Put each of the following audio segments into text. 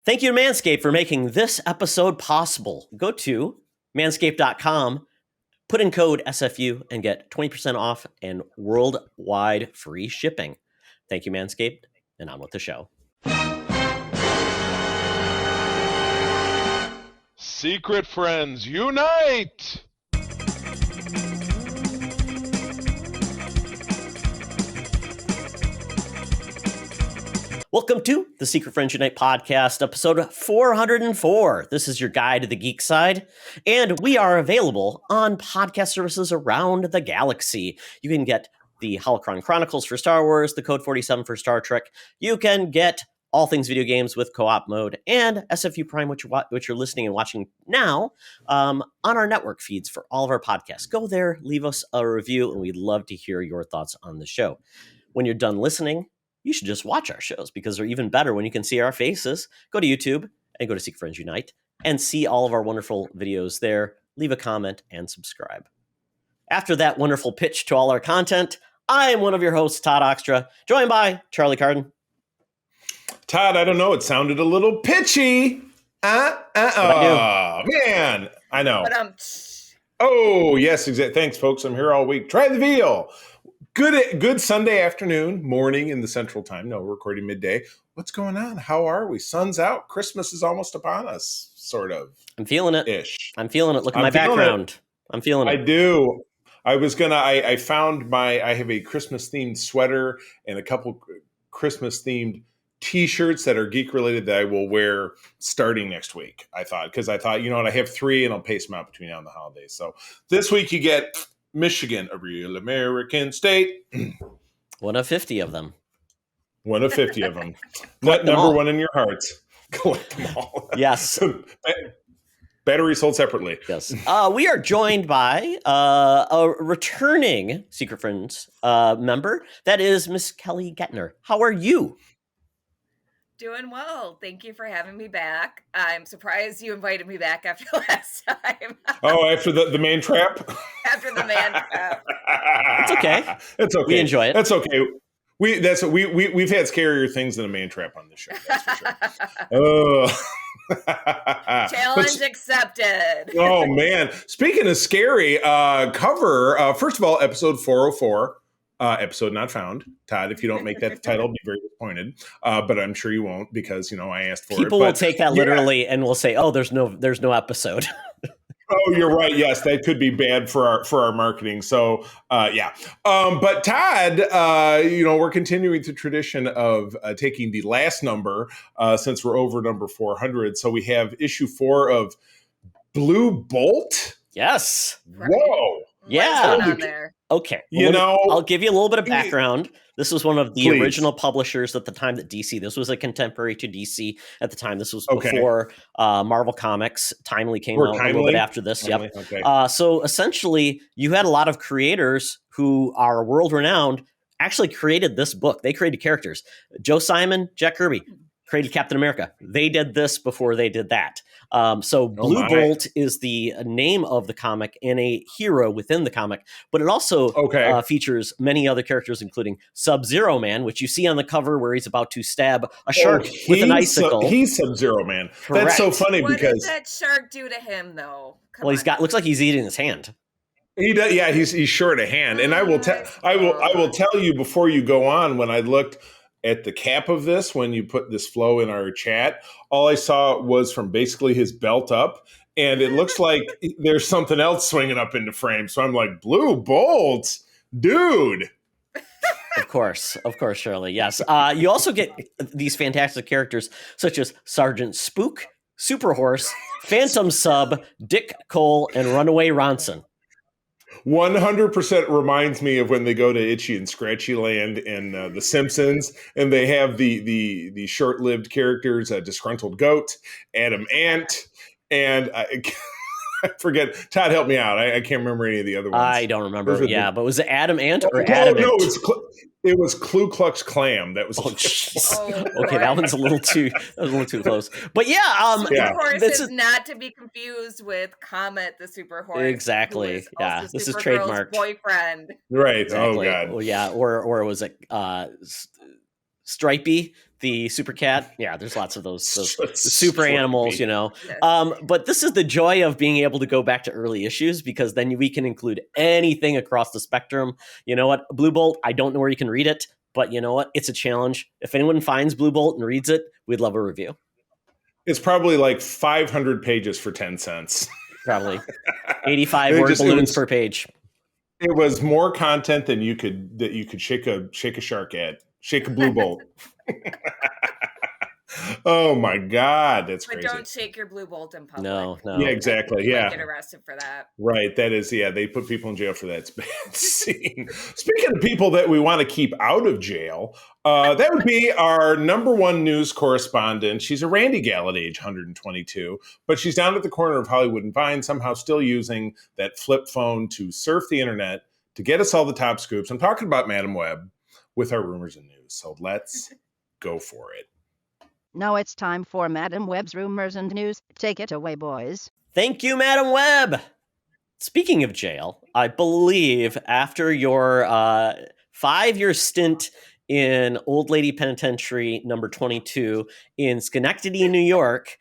Thank you to Manscaped for making this episode possible. Go to manscaped.com, put in code SFU, and get 20% off and worldwide free shipping. Thank you, Manscaped, and on with the show. Secret friends, unite! Welcome to the Secret Friends Unite podcast, episode 404. This is your guide to the geek side, and we are available on podcast services around the galaxy. You can get the Holocron Chronicles for Star Wars, the Code 47 for Star Trek. You can get all things video games with co-op mode, and SFU Prime, which you're listening and watching now, on our network feeds for all of our podcasts. Go there, leave us a review, and we'd love to hear your thoughts on the show. When you're done listening, you should just watch our shows because they're even better when you can see our faces. Go to YouTube and go to Secret Friends Unite and see all of our wonderful videos there. Leave a comment and subscribe. After that wonderful pitch to all our content, I am one of your hosts, Todd Oxtra, joined by Charlie Carden. Todd, I don't know. It sounded a little pitchy. Man, I know. Oh, yes, exactly. Thanks, folks. I'm here all week. Try the veal. Good Sunday afternoon, morning in the Central Time. No, we're recording midday. What's going on? How are we? Sun's out. Christmas is almost upon us, sort of. I'm feeling it. Ish. I'm feeling it. Look at my background. I'm feeling it. I do. I found I have a Christmas themed sweater and a couple Christmas themed T-shirts that are geek related that I will wear starting next week. I thought, you know what, I have 3 and I'll pace them out between now and the holidays. So this week you get Michigan, a real American state. One of 50 of them. One of 50 of them. Number one in your hearts. Collect them all. Yes. Battery sold separately. Yes. We are joined by a returning Secret Friends member. That is Miss Kelly Gettner. How are you? Doing well. Thank you for having me back. I'm surprised you invited me back after last time. Oh, after the man trap? After the man trap. It's okay. It's okay. We enjoy it. That's okay. We've had scarier things than a man trap on this show. That's for sure. Challenge accepted. Oh, man. Speaking of scary, cover, first of all, episode 404. Episode not found. Todd, if you don't make that the title, I'll be very disappointed. But I'm sure you won't because, I asked for it. People will take that literally and will say, "Oh, there's no episode." Oh, you're right. Yes, that could be bad for our marketing. So, yeah. But Todd, we're continuing the tradition of taking the last number since we're over number 400. So we have issue 4 of Blue Bolt. Yes. Whoa. Yeah. What's on there? Okay. I'll give you a little bit of background. This was one of the original publishers at the time that DC, this was a contemporary to DC at the time. This was before Marvel Comics. Timely came out a little bit after this. Timely. Yep. Okay. So essentially, you had a lot of creators who are world-renowned actually created this book. They created characters. Joe Simon, Jack Kirby created Captain America. They did this before they did that. So Blue Bolt is the name of the comic and a hero within the comic, but it also features many other characters, including Sub-Zero Man, which you see on the cover where he's about to stab a shark with an icicle. He's Sub-Zero Man. Correct. That's so funny what because does that shark do to him, though? Looks like he's eating his hand. He does. Yeah, he's short a hand, and I will tell you before you go on. When I looked at the cap of this, when you put this flow in our chat, all I saw was from basically his belt up, and it looks like there's something else swinging up into frame. So I'm like, Blue Bolt, dude. Of course, Shirley. Yes. You also get these fantastic characters such as Sergeant Spook, Super Horse, Phantom Sub, Dick Cole, and Runaway Ronson. 100% reminds me of when they go to Itchy and Scratchy Land in The Simpsons, and they have the short-lived characters, Disgruntled Goat, Adam Ant, and I forget. Todd, help me out. I can't remember any of the other ones. I don't remember. Yeah, but was it Adam Ant or Adam? No, it was Ku Klux Klan. That was. Okay, that one's a little too close. But yeah, Super Horse is not to be confused with Comet the Super Horse. Exactly. Yeah, this is trademarked. Boyfriend. Right. Exactly. Oh God. Well, yeah, or was it Stripey, the super cat. Yeah, there's lots of those Just super straight animals, beat. But this is the joy of being able to go back to early issues, because then we can include anything across the spectrum. You know what? Blue Bolt, I don't know where you can read it, but you know what? It's a challenge. If anyone finds Blue Bolt and reads it, we'd love a review. It's probably like 500 pages for 10 cents. Probably 85 word balloons per page. It was more content than you could shake a shark at. Shake a Blue Bolt. Oh my God, that's crazy. But don't shake your Blue Bolt in public. No. Yeah, exactly. You Yeah. might get arrested for that. Right. That is, they put people in jail for that. It's a bad scene. Speaking of people that we want to keep out of jail, that would be our number one news correspondent. She's a Randy gal at age 122, but she's down at the corner of Hollywood and Vine, somehow still using that flip phone to surf the internet to get us all the top scoops. I'm talking about Madam Webb with our rumors and news. So let's go for it. Now it's time for Madam Webb's rumors and news. Take it away, boys. Thank you, Madam Webb. Speaking of jail, I believe after your 5-year stint in Old Lady Penitentiary number 22 in Schenectady, New York,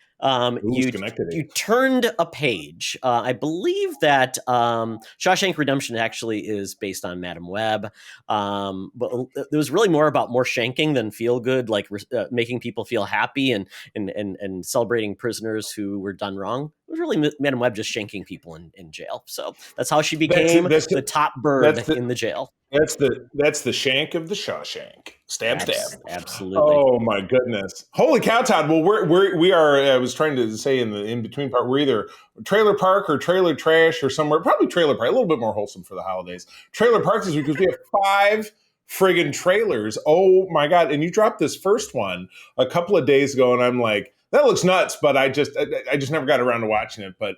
you turned a page. I believe that Shawshank Redemption actually is based on Madam Webb, but it was really more about more shanking than feel good, like making people feel happy and celebrating prisoners who were done wrong. It was really Madam Webb just shanking people in jail. So that's how she became the top bird in the jail. That's the shank of the Shawshank. Stab. Absolutely. Oh my goodness! Holy cow, Todd. Well, we are. I was trying to say in the in between part, we're either trailer park or trailer trash or somewhere. Probably trailer park. A little bit more wholesome for the holidays. Trailer park this week because we have 5 friggin' trailers. Oh my God! And you dropped this first one a couple of days ago, and I'm like, that looks nuts. But I just never got around to watching it. But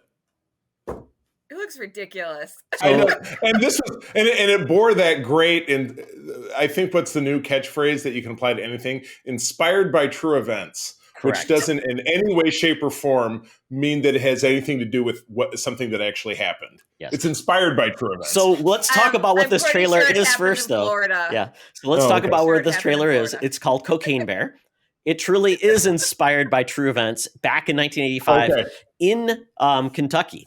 it looks ridiculous. I know. And this was, and it bore that great. And I think what's the new catchphrase that you can apply to anything? Inspired by true events, Correct. Which doesn't in any way, shape, or form mean that it has anything to do with something that actually happened. Yes. It's inspired by true events. So let's talk about what this trailer is first, though. Florida. Yeah. So let's talk about where this trailer is. It's called Cocaine Bear. It truly is inspired by true events back in 1985 in Kentucky.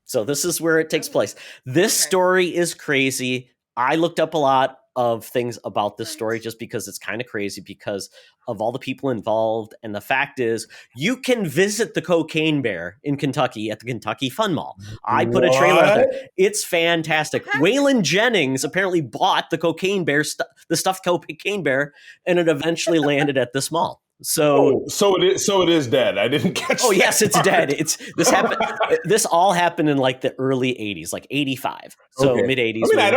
So this is where it takes place. This story is crazy. I looked up a lot of things about this story just because it's kind of crazy because of all the people involved. And the fact is, you can visit the Cocaine Bear in Kentucky at the Kentucky Fun Mall. I put a trailer out there. It's fantastic. Waylon Jennings apparently bought the Cocaine Bear, the stuffed Cocaine Bear, and it eventually landed at this mall. So it is dead. I didn't catch. Oh yes, it's dead. This happened. This all happened in like the early '80s, like '85. So mid '80s. I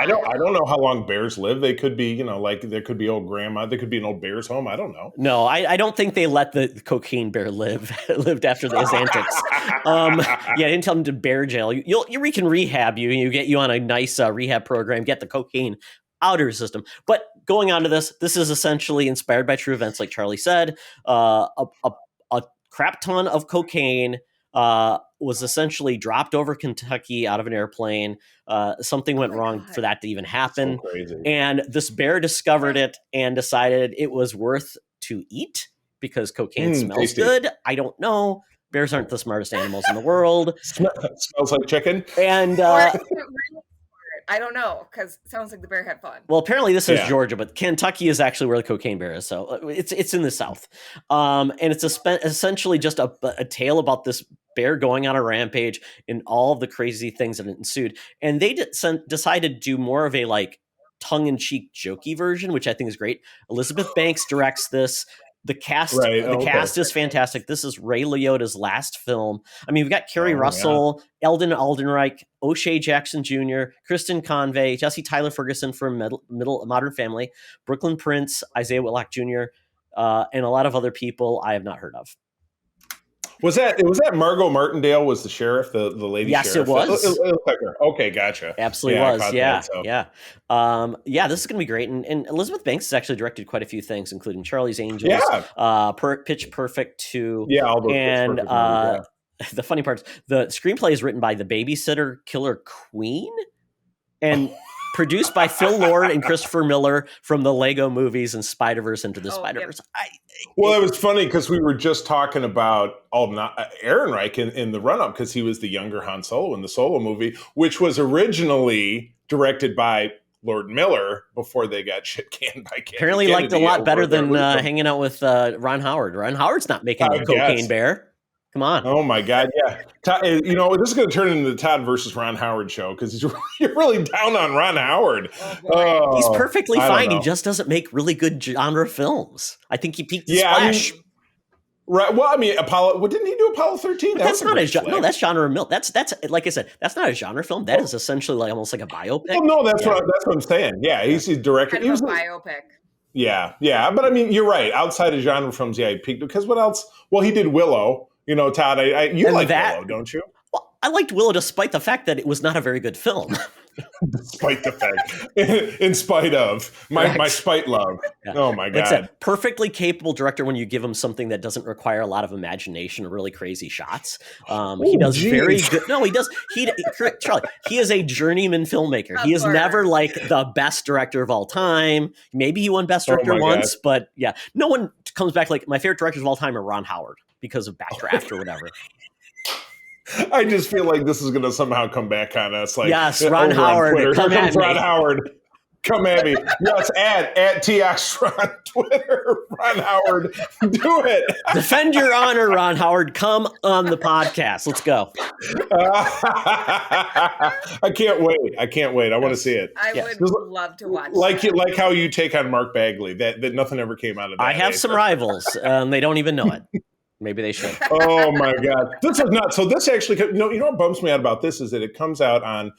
don't know how long bears live. They could be, like there could be old grandma. There could be an old bear's home. I don't know. No, I don't think they let the Cocaine Bear lived after his antics. I didn't tell him to bear jail. We can rehab you. You get you on a nice rehab program. Get the cocaine out of your system. But going on to this is essentially inspired by true events, like Charlie said. A crap ton of cocaine was essentially dropped over Kentucky out of an airplane. Something went wrong for that to even happen. So crazy. And this bear discovered it and decided it was worth to eat because cocaine smells tasty. good. I don't know. Bears aren't the smartest animals in the world. Smells like chicken. And I don't know, because it sounds like the bear had fun. well, apparently this is Georgia, but Kentucky is actually where the Cocaine Bear is. So it's in the South. And it's essentially just a tale about this bear going on a rampage and all of the crazy things that ensued. And they decided to do more of a like tongue-in-cheek jokey version, which I think is great. Elizabeth Banks directs this. The cast, cast is fantastic. This is Ray Liotta's last film. I mean, we've got Kerry Russell, Eldon Aldenreich, O'Shea Jackson Jr., Kristen Convey, Jesse Tyler Ferguson from Modern Family, Brooklyn Prince, Isaiah Whitlock Jr., and a lot of other people I have not heard of. Was that Margot Martindale was the sheriff, the lady yes, sheriff? Yes, it was. It looked like her. Okay, gotcha. Absolutely was. Yeah. This is going to be great. And Elizabeth Banks has actually directed quite a few things, including Charlie's Angels, Pitch Perfect 2. Yeah, all those and Pitch Perfect movies, the funny part is the screenplay is written by the babysitter killer queen. And produced by Phil Lord and Christopher Miller from the Lego movies and Spider-Verse Into the Spider-Verse. Well, it was funny because we were just talking about Ehrenreich in the run-up because he was the younger Han Solo in the Solo movie, which was originally directed by Lord Miller before they got shit canned by Kathy Apparently Kennedy liked a lot better than Lucasfilm. hanging out with Ron Howard. Ron Howard's not making a I cocaine guess. bear. Come on. Oh my God, yeah. You know, this is going to turn into the Todd versus Ron Howard show because you're really down on Ron Howard. Oh, He's perfectly I don't fine. He know. just doesn't make really good genre films. I think he peaked his Yeah, I mean, splash. right. Well, I mean, Apollo. Well, didn't he do Apollo 13? But that's not a genre. no. That's genre milk. That's like I said. That's not a genre film. That is essentially like almost like a biopic. Well, no, that's what I'm saying. Yeah, he's a director. kind He of was a biopic. Yeah. But I mean, you're right. Outside of genre films, yeah, he peaked because what else? Well, he did Willow. You know, Todd, you And like that- Willow, don't you? Well, I liked Willow despite the fact that it was not a very good film. Despite the fact, in spite of my spite love. Yeah. Oh my It's God. a perfectly capable director when you give him something that doesn't require a lot of imagination or really crazy shots. He does geez. very good. No, he does. Charlie, he is a journeyman filmmaker. He is never like the best director of all time. Maybe he won best director my once, but yeah, no one comes back like my favorite directors of all time are Ron Howard because of Backdraft or whatever. I just feel like this is going to somehow come back on us. Like, Yes, Ron over on Howard, Twitter. come Here at comes me. Ron Howard. Come at me. Yes, at TX on Twitter. Ron Howard, do it. Defend your honor, Ron Howard. Come on the podcast. Let's go. I can't wait. I want to see it. I Yes. would love to watch Like that. like how you take on Mark Bagley. That nothing ever came out of that. I have eh? some rivals. They don't even know it. Maybe they should. Oh my God, this is nuts. So this actually, you know what bums me out about this is that it comes out on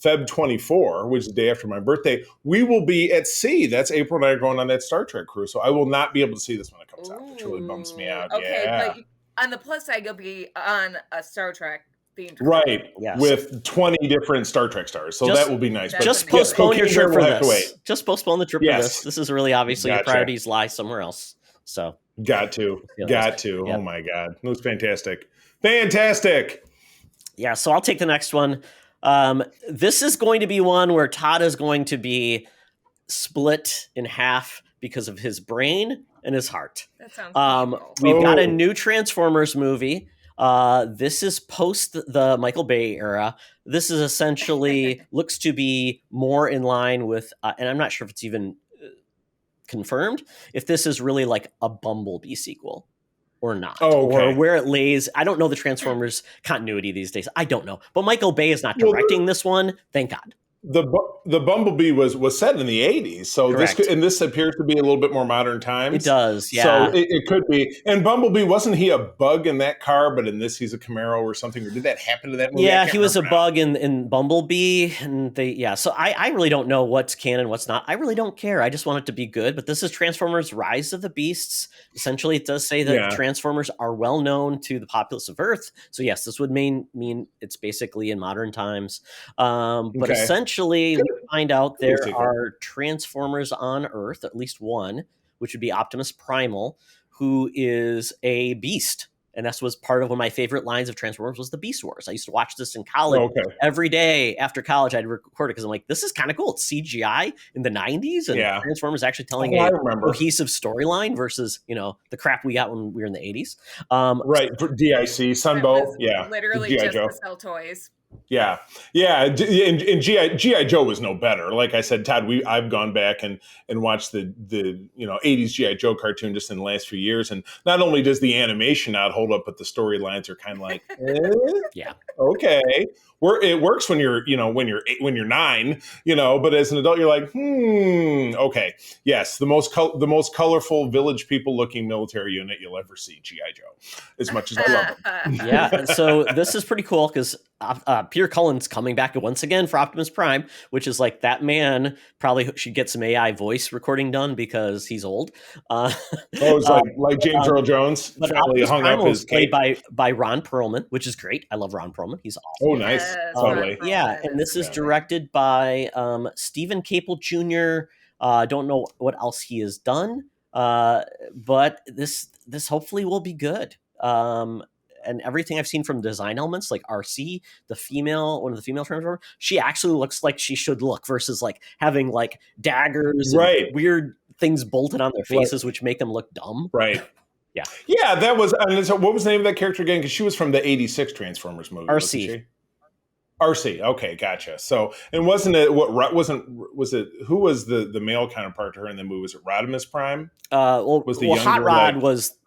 Feb 24, which is the day after my birthday. We will be at sea. That's April and I are going on that Star Trek cruise, so I will not be able to see this when it comes out, which really bums me out. Okay, Yeah. but on the plus side, you'll be on a Star Trek themed. Right, Yes. with 20 different Star Trek stars, so Just- that will be nice. That's Just amazing. postpone your Cocaine trip Bear for will have to this. wait. Just postpone the trip for Yes. this. This is really obviously your Gotcha. priorities lie somewhere else. So Got to. Yeah. Oh my God, it was fantastic. yeah, so I'll take the next one. This is going to be one where Todd is going to be split in half because of his brain and his heart. That sounds painful. We've got a Oh. new Transformers movie. This is post the Michael Bay era. This is essentially looks to be more in line with, and I'm not sure if it's even confirmed, if this is really like a Bumblebee sequel or not, Oh, okay. or where it lays. I don't know the Transformers continuity these days. I don't know, but Michael Bay is not Well, directing this one. Thank God. The Bumblebee was set in the 80s, so Correct. this appears to be a little bit more modern times. It does, yeah. So it could be. And Bumblebee, wasn't he a bug in that car, but in this he's a Camaro or something? Or did that happen to that movie? I Yeah, can't he was a remember now. bug in Bumblebee, and so I really don't know what's canon, what's not. I really don't care. I just want it to be good. But this is Transformers: Rise of the Beasts. Essentially, it does say that Yeah. Transformers are well known to the populace of Earth. So yes, this would mean it's basically in modern times. But Okay. essentially, we find out there sequel. are Transformers on Earth, at least one, which would be Optimus Primal, who is a beast. And that was part of one of my favorite lines of Transformers was the Beast Wars. I used to watch this in college. Okay. Every day after college, I'd record it because I'm like, this is kind of cool. It's CGI in the 90s, and Yeah. Transformers actually telling I a remember. cohesive storyline versus, the crap we got when we were in the 80s. Right, for DIC, That Sunbow, was yeah. literally G.I. just Joe. to sell toys. Yeah. And G.I. Joe was no better. Like I said, Todd, I've gone back and watched the 80s G.I. Joe cartoon just in the last few years. And not only does the animation not hold up, but the storylines are kind of like, Yeah. okay. It works when you're 9, but as an adult, you're like, okay. Yes, the most colorful village people looking military unit you'll ever see, G.I. Joe, as much as I love them. Yeah. And so this is pretty cool because Peter Cullen's coming back once again for Optimus Prime, which is like that man probably should get some AI voice recording done because he's old. It's like James Earl Jones But finally Optimus hung Prime up his was played cape. by Ron Perlman, which is great. I love Ron Perlman. He's awesome. Oh, nice. Yes, Totally. Ron Yeah, Perlman and this is Yeah. directed by Stephen Capel Jr. Don't know what else he has done, but this hopefully will be good. and everything I've seen from design elements, like RC, one of the female Transformers, she actually looks like she should look versus like having like daggers Right. and weird things bolted on their faces, which make them look dumb. Right. Yeah. Yeah, that was. And so what was the name of that character again? Because she was from the '86 Transformers movie. RC. Wasn't she? RC. Okay, gotcha. So, and wasn't it was it who was the male counterpart to her in the movie? Was it Rodimus Prime? Was the younger, Hot Rod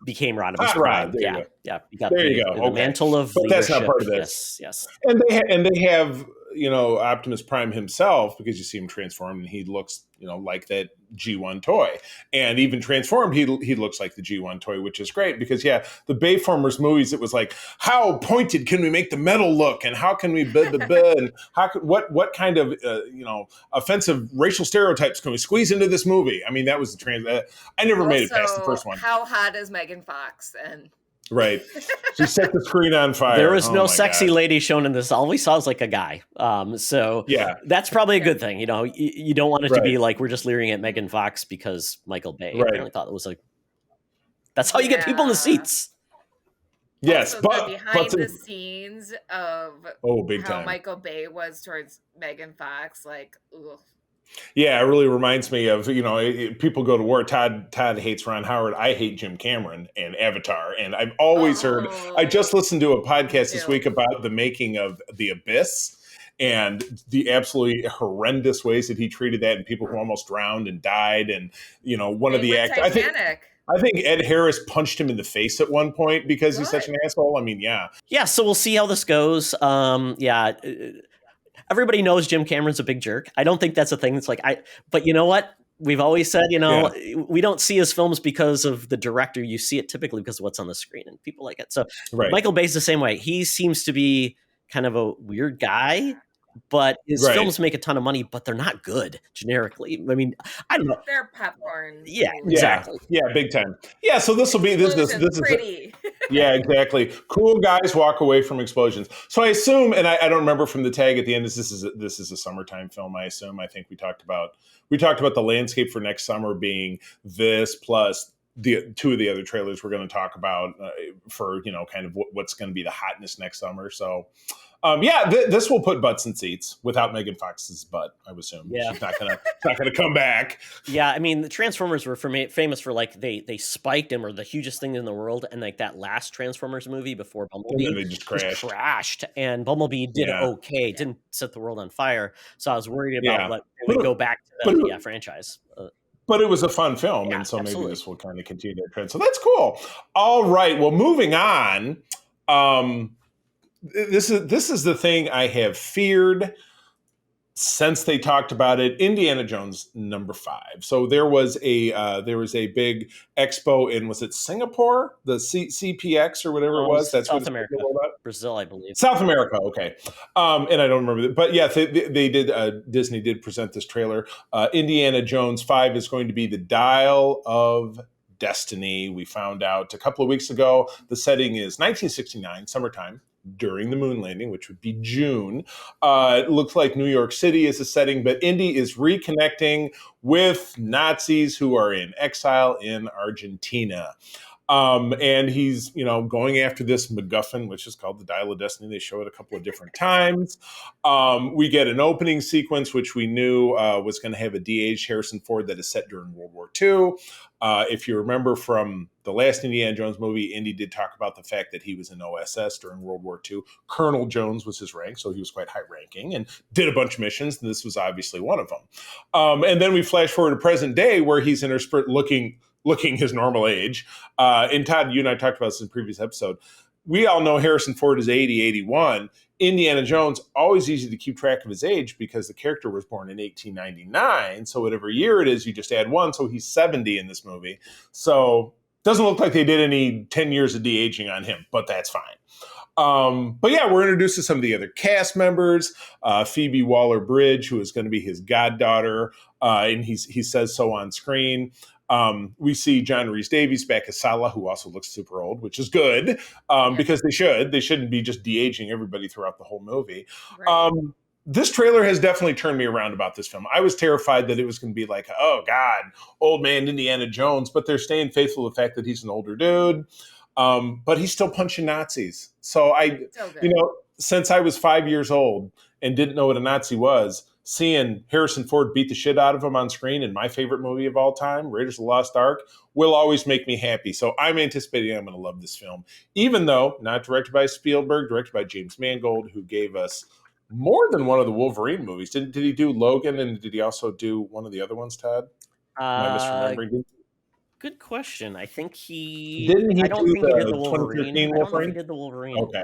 became Rodimus Hot Prime. Rod. There you go. Yeah. You got there you go. The okay. mantle of but leadership. That's not part of this. Yes. And they have Optimus Prime himself, because you see him transformed and he looks like that G1 toy, and even transformed he looks like the G1 toy, which is great because the Bayformers movies, it was like, how pointed can we make the metal look, and how can we and how could, what kind of offensive racial stereotypes can we squeeze into this movie? I mean, that was the I never made it past the first one. How hot is Megan Fox? And right, she set the screen on fire. There was no sexy lady shown in this. All we saw was like a guy. So that's probably a good thing. You don't want it to be like we're just leering at Megan Fox because Michael Bay apparently thought it was like, that's how you get people in the seats. Yes, also, but the behind the scenes of big how time. Michael Bay was towards Megan Fox, like, ugh. Yeah, it really reminds me of, people go to war. Todd hates Ron Howard. I hate Jim Cameron and Avatar. And I've always heard, I just listened to a podcast this week about the making of The Abyss and the absolutely horrendous ways that he treated that, and people who almost drowned and died. And, one of the actors, I think Ed Harris punched him in the face at one point because he's such an asshole. I mean, yeah. Yeah, so we'll see how this goes. Everybody knows Jim Cameron's a big jerk. I don't think that's a thing. It's like, but you know what? We've always said, we don't see his films because of the director. You see it typically because of what's on the screen, and people like it. So Michael Bay's the same way. He seems to be kind of a weird guy, but his films make a ton of money, but they're not good generically. I mean, I don't know. They're popcorn. Yeah, exactly. Yeah, big time. Yeah, so this will be this is pretty. Yeah, exactly. Cool guys walk away from explosions. So I assume, and I don't remember from the tag at the end, this is a summertime film. I assume. I think we talked about the landscape for next summer being this plus the two of the other trailers we're going to talk about for kind of what's going to be the hotness next summer. So. This will put butts in seats without Megan Fox's butt, I would assume. Yeah. She's not gonna come back. Yeah, I mean, the Transformers were famous for like they spiked and were the hugest thing in the world, and like that last Transformers movie before Bumblebee, they just crashed. And Bumblebee did okay, didn't set the world on fire. So I was worried about when we go back to the franchise. But it was a fun film, and so maybe this will kind of continue that trend. So that's cool. All right, well, moving on. This is the thing I have feared since they talked about it. Indiana Jones #5. So there was a big expo in, was it Singapore, the CPX or whatever it was? That's South America, Brazil, I believe. South America, okay. And I don't remember, but yeah, they did. Disney did present this trailer. Indiana Jones 5 is going to be the Dial of Destiny. We found out a couple of weeks ago. The setting is 1969, summertime, during the moon landing, which would be June. It looks like New York City is the setting, but Indy is reconnecting with Nazis who are in exile in Argentina. And he's, going after this MacGuffin, which is called the Dial of Destiny. They show it a couple of different times. We get an opening sequence, which we knew was going to have a de-aged Harrison Ford that is set during World War II. If you remember from the last Indiana Jones movie, Indy did talk about the fact that he was in OSS during World War II. Colonel Jones was his rank, so he was quite high-ranking and did a bunch of missions, and this was obviously one of them. And then we flash forward to present day where he's in looking his normal age. And Todd, you and I talked about this in a previous episode. We all know Harrison Ford is 80, 81. Indiana Jones, always easy to keep track of his age because the character was born in 1899. So whatever year it is, you just add one. So he's 70 in this movie. So doesn't look like they did any 10 years of de-aging on him, but that's fine. But yeah, we're introduced to some of the other cast members. Phoebe Waller-Bridge, who is going to be his goddaughter, and he says so on screen. We see John Rhys-Davies back as Sala, who also looks super old, which is good because they shouldn't be just de-aging everybody throughout the whole movie. Right. This trailer has definitely turned me around about this film. I was terrified that it was going to be like, oh God, old man Indiana Jones, but they're staying faithful to the fact that he's an older dude. but he's still punching Nazis. So So good. you know, since I was 5 years old and didn't know what a Nazi was, seeing Harrison Ford beat the shit out of him on screen in my favorite movie of all time, Raiders of the Lost Ark, will always make me happy. So I'm anticipating I'm going to love this film, even though not directed by Spielberg, directed by James Mangold, who gave us more than one of the Wolverine movies. Did he do Logan, and did he also do one of the other ones, Todd? Am I misremembering? Good question. I think he. Didn't he I don't do think he did the the Wolverine. 2013 I don't know if he Wolverine? did the Wolverine. Okay.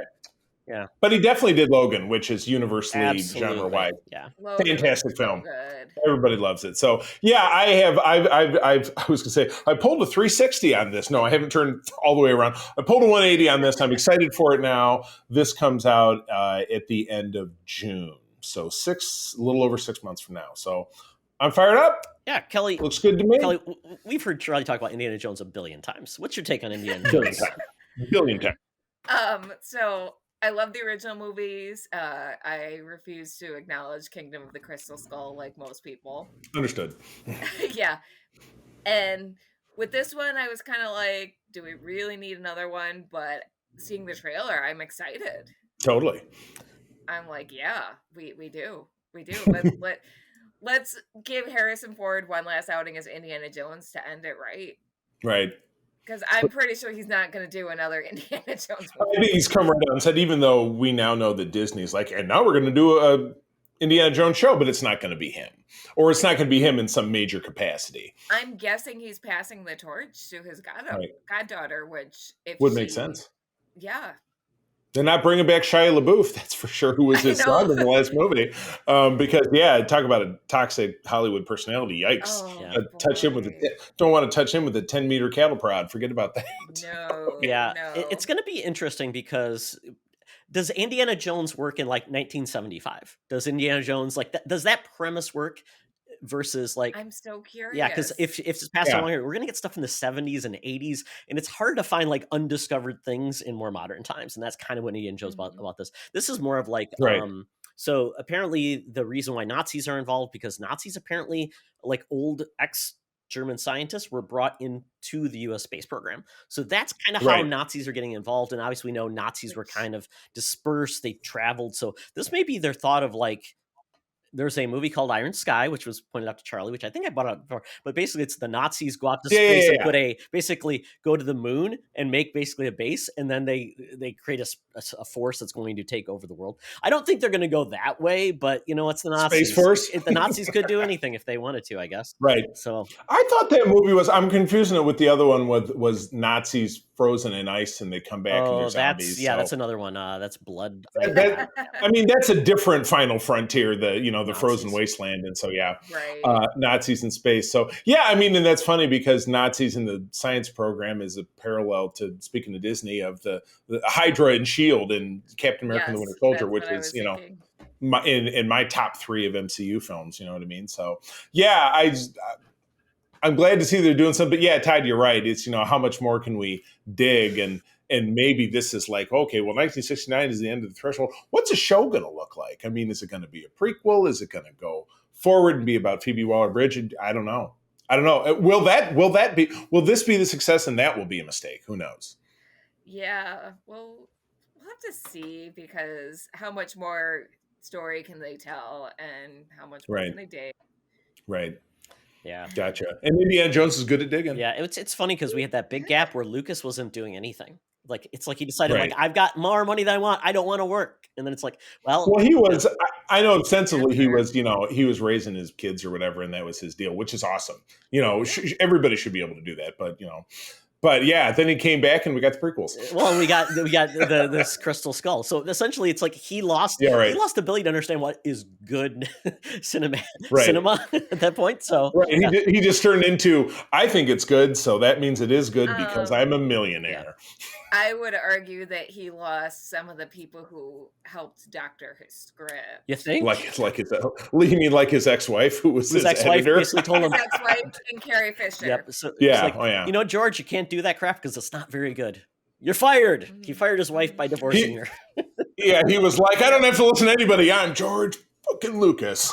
Yeah. But he definitely did Logan, which is universally Absolutely. genre-wide. Yeah. Logan Fantastic was so film. good. Everybody loves it. So yeah, I was gonna say I pulled a 360 on this. No, I haven't turned all the way around. I pulled a 180 on this. I'm excited for it now. This comes out at the end of June, so a little over 6 months from now. So I'm fired up. Yeah, Kelly. Looks good to me. Kelly, we've heard Charlie talk about Indiana Jones a billion times. What's your take on Indiana Jones? Billion times. So I love the original movies. I refuse to acknowledge Kingdom of the Crystal Skull like most people. Understood. Yeah. And with this one, I was kind of like, do we really need another one? But seeing the trailer, I'm excited. Totally. I'm like, yeah, we do. We do. Let's give Harrison Ford one last outing as Indiana Jones to end it right. Right. Because I'm pretty sure he's not going to do another Indiana Jones movie. I think he's come right out and said, even though we now know that Disney's like, and now we're going to do a Indiana Jones show, but it's not going to be him. Or it's not going to be him in some major capacity. I'm guessing he's passing the torch to his goddaughter, which would make sense. Yeah. They're not bringing back Shia LaBeouf, that's for sure, who was his son in the last movie. Because, talk about a toxic Hollywood personality. Yikes. Oh, touch him with don't want to touch him with a 10-meter cattle prod. Forget about that. No. Yeah. No. It's going to be interesting because does Indiana Jones work in like 1975? Does Indiana Jones does that premise work? Versus I'm so curious. Yeah, because if it's passed along here, we're gonna get stuff in the 70s and 80s, and it's hard to find like undiscovered things in more modern times, and that's kind of what Indiana Jones about this. This is more of like so apparently the reason why Nazis are involved, because Nazis apparently like old ex-German scientists were brought into the US space program. So that's kind of how Nazis are getting involved, and obviously we know Nazis were kind of dispersed, they traveled. So this may be their thought of like, there's a movie called Iron Sky, which was pointed out to Charlie, which I think I brought up before. But basically, it's the Nazis go out to space and basically go to the moon and make basically a base, and then they create a force that's going to take over the world. I don't think they're going to go that way, but you know, it's the Nazis. Space Force. The Nazis could do anything if they wanted to, I guess. Right. So I thought that movie was. I'm confusing it with the other one. Was Nazis frozen in ice and they come back and they're zombies? That's another one. That's Blood. I mean, that's a different Final Frontier. The Nazis. Frozen wasteland, and so Nazis in space. So I mean, and that's funny because Nazis in the science program is a parallel to, speaking of Disney, of the Hydra and Shield and Captain America and the Winter Soldier, which is in my top 3 of MCU films. You know what I mean? So I'm glad to see they're doing something. But Todd, you're right. It's how much more can we dig and maybe this is like, okay, well, 1969 is the end of the threshold. What's a show going to look like? I mean, is it going to be a prequel? Is it going to go forward and be about Phoebe Waller-Bridge? I don't know. Will this be the success and that will be a mistake? Who knows? Yeah, well, we'll have to see, because how much more story can they tell and how much more can they dig? Right. Yeah. Gotcha. And Indiana Jones is good at digging. Yeah, it's funny because we had that big gap where Lucas wasn't doing anything. Like, it's like he decided, like, I've got more money than I want. I don't want to work. And then it's like, well, he was, I know ostensibly he was, he was raising his kids or whatever, and that was his deal, which is awesome. Everybody should be able to do that, but, But then he came back and we got the prequels. Well, we got this Crystal Skull. So essentially, it's like he lost the ability to understand what is good cinema at that point. So he just turned into, I think it's good, so that means it is good because I'm a millionaire. I would argue that he lost some of the people who helped doctor his script. You think? You mean like his ex-wife, who was his ex-wife editor? basically told him. His ex-wife and Carrie Fisher. Yep. So like, George, you can't do that crap because it's not very good. You're fired. He fired his wife by divorcing her. He was like, I don't have to listen to anybody. I'm George fucking Lucas.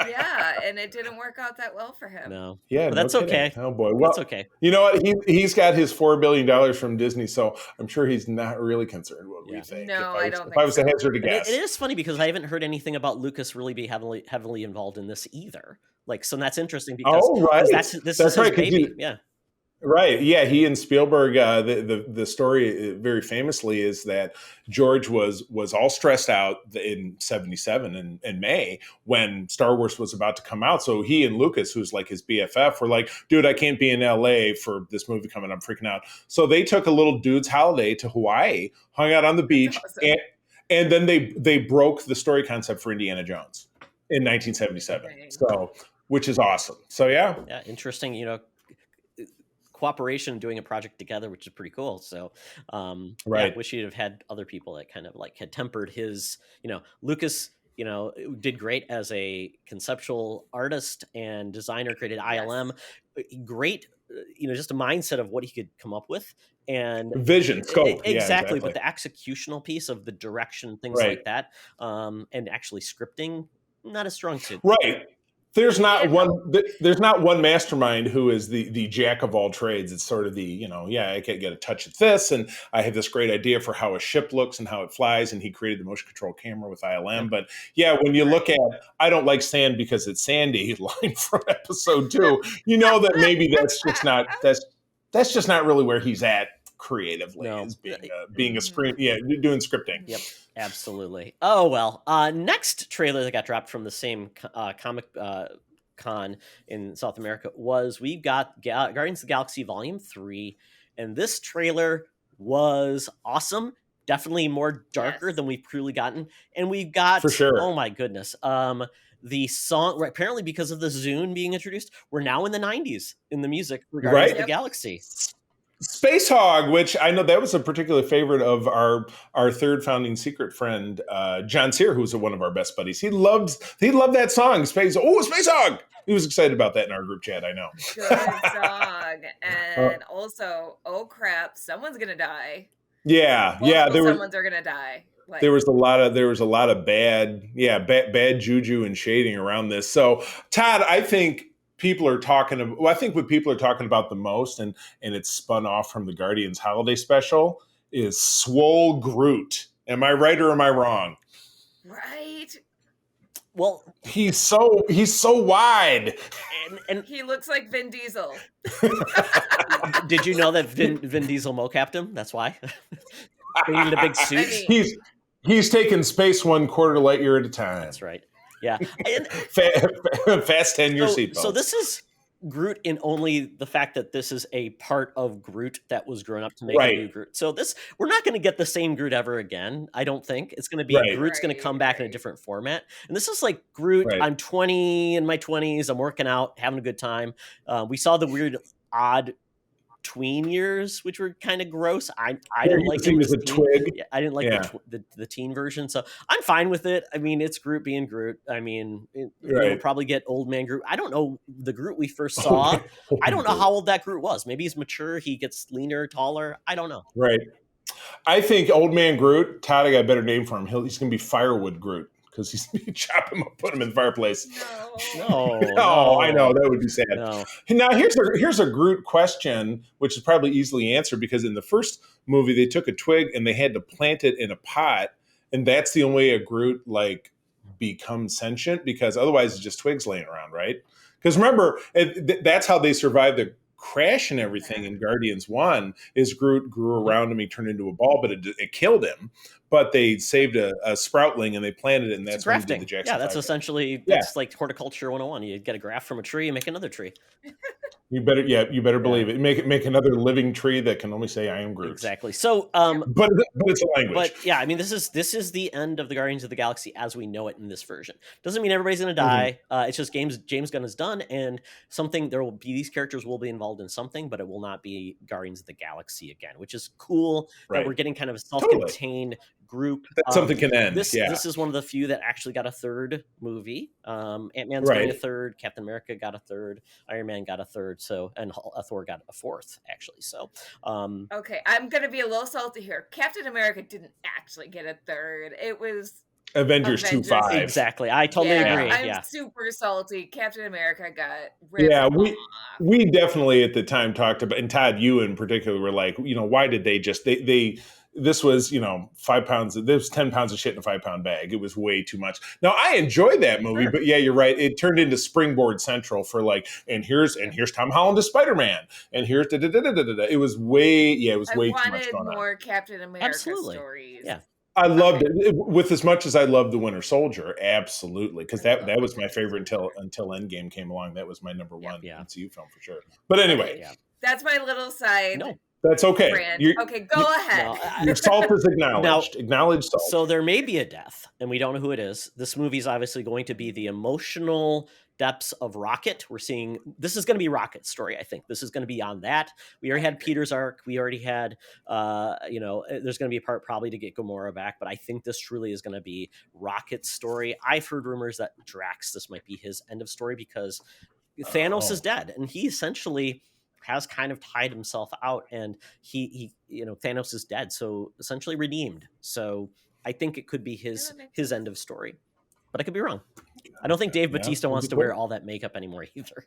Yeah, and it didn't work out that well for him. No. Yeah, But that's no kidding. okay. Oh boy. Well, That's okay. you know what? He's got his $4 billion from Disney, so I'm sure he's not really concerned what we Yeah. think. No, I don't If I think was to so. hazard a But guess. it is funny because I haven't heard anything about Lucas really be heavily involved in this either. Like, so that's interesting because Oh, right. this is That's his right, 'cause baby. Yeah. Right. Yeah. He and Spielberg, the story very famously is that George was all stressed out in 77 in May when Star Wars was about to come out. So he and Lucas, who's like his BFF, were like, dude, I can't be in LA for this movie coming. I'm freaking out. So they took a little dude's holiday to Hawaii, hung out on the beach, awesome. and then they broke the story concept for Indiana Jones in 1977. Dang. So, which is awesome. So, yeah. Yeah. Interesting. Cooperation, doing a project together, which is pretty cool. So, Right. wish you'd have had other people that kind of like had tempered his, Lucas, did great as a conceptual artist and designer, created ILM, great, just a mindset of what he could come up with and Vision, scope. Yeah, exactly. But the executional piece of the direction, things Right. like that, and actually scripting, not as strong suit. Right. There's not one mastermind who is the jack of all trades. It's sort of the, I can get a touch of this, and I have this great idea for how a ship looks and how it flies, and he created the motion control camera with ILM. But yeah, when you look at I don't like sand because it's sandy line from episode 2, you know that maybe that's just not really where he's at creatively, No. is being a screen, doing scripting. Yep, absolutely. Oh, well. Next trailer that got dropped from the same comic con in South America was we got Guardians of the Galaxy Volume 3, and this trailer was awesome. Definitely more darker than we've truly gotten. And we've got, For sure. Oh my goodness, the song, apparently because of the Zune being introduced, we're now in the 90s in the music for Guardians of the Galaxy. Space Hog, which I know that was a particular favorite of our third founding secret friend, John Sear, who's one of our best buddies. He loved that song, Space Hog. He was excited about that in our group chat, I know. Good song. And also, oh crap, someone's gonna die. Yeah. Someone's are gonna die. There was a lot of bad juju and shading around this. So Todd, I think what people are talking about the most, and it's spun off from the Guardians holiday special, is Swole Groot. Am I right or am I wrong? Right. Well, he's so wide, and he looks like Vin Diesel. Did you know that Vin Diesel mocapped him? That's why. They needed a big suit. He's taking space 1/4 light year at a time. That's right. Yeah. Fast 10-year seatbelts. So this is Groot in only the fact that this is a part of Groot that was grown up to make a new Groot. So we're not going to get the same Groot ever again. I don't think it's going to be Groot's going to come back in a different format. And this is like Groot. I'm 20 in my 20s. I'm working out, having a good time. We saw the weird, odd tween years, which were kind of gross. I didn't like it. Was a twig. Yeah, I didn't like the teen version, so I'm fine with it. I mean, it's Groot being Groot. I mean, we'll probably get old man Groot. I don't know the Groot we first saw. I don't know how old that Groot was. Maybe he's mature. He gets leaner, taller. I don't know. Right. I think old man Groot. Todd, I got a better name for him. He's going to be Firewood Groot. Because he's chop him up, put him in the fireplace. No, I know that would be sad. No. Now here's a Groot question, which is probably easily answered because in the first movie they took a twig and they had to plant it in a pot, and that's the only way a Groot becomes sentient, because otherwise it's just twigs laying around, right? Because remember, that's how they survived the crash and everything in Guardians 1. Is Groot grew around him, he turned into a ball, but it killed him. But they saved a sproutling and they planted it, and that's when he did the Jackson 5. That's essentially that's like horticulture 101. You get a graft from a tree and make another tree. You better believe it. Make another living tree that can only say I am Groot. Exactly. So but it's a language. But yeah, I mean this is the end of the Guardians of the Galaxy as we know it in this version. Doesn't mean everybody's gonna die. It's just James Gunn is done, and these characters will be involved in something, but it will not be Guardians of the Galaxy again, which is cool that we're getting kind of a self-contained group. That something can end. This is one of the few that actually got a third movie. Ant-Man's getting a third, Captain America got a third, Iron Man got a third, and Thor got a fourth, actually. So okay, I'm gonna be a little salty here. Captain America didn't actually get a third. It was Avengers Avengers. 2.5. Exactly. I totally agree. I'm Yeah. super salty. Captain America got ripped Yeah, off. we definitely at the time talked about, and Todd, you in particular were like, why did they just they this was 5 pounds, there was 10 pounds of shit in a 5-pound bag. It was way too much. Now I enjoyed that movie, Sure. but yeah, you're right. It turned into Springboard Central for like, and here's Tom Holland as Spider-Man, and here's It was way too much I going wanted on. more Captain America Absolutely. stories. Yeah. I loved it with as much as I loved the Winter Soldier, absolutely, because that was my favorite until Endgame came along. That was my number one MCU film for sure. But anyway, That's my little side. No, that's okay. Okay, go ahead. Your salt is acknowledged. Acknowledge salt. So there may be a death, and we don't know who it is. This movie is obviously going to be the emotional depths of Rocket. We're seeing this is going to be Rocket's story. I think this is going to be on that. We already had Peter's arc. We already had, there's going to be a part probably to get Gamora back, but I think this truly is going to be Rocket's story. I've heard rumors that Drax, this might be his end of story because Thanos is dead, and he essentially has kind of tied himself out, and he Thanos is dead, so essentially redeemed. So I think it could be his end of story, but I could be wrong. I don't think Dave Bautista wants to wear all that makeup anymore either.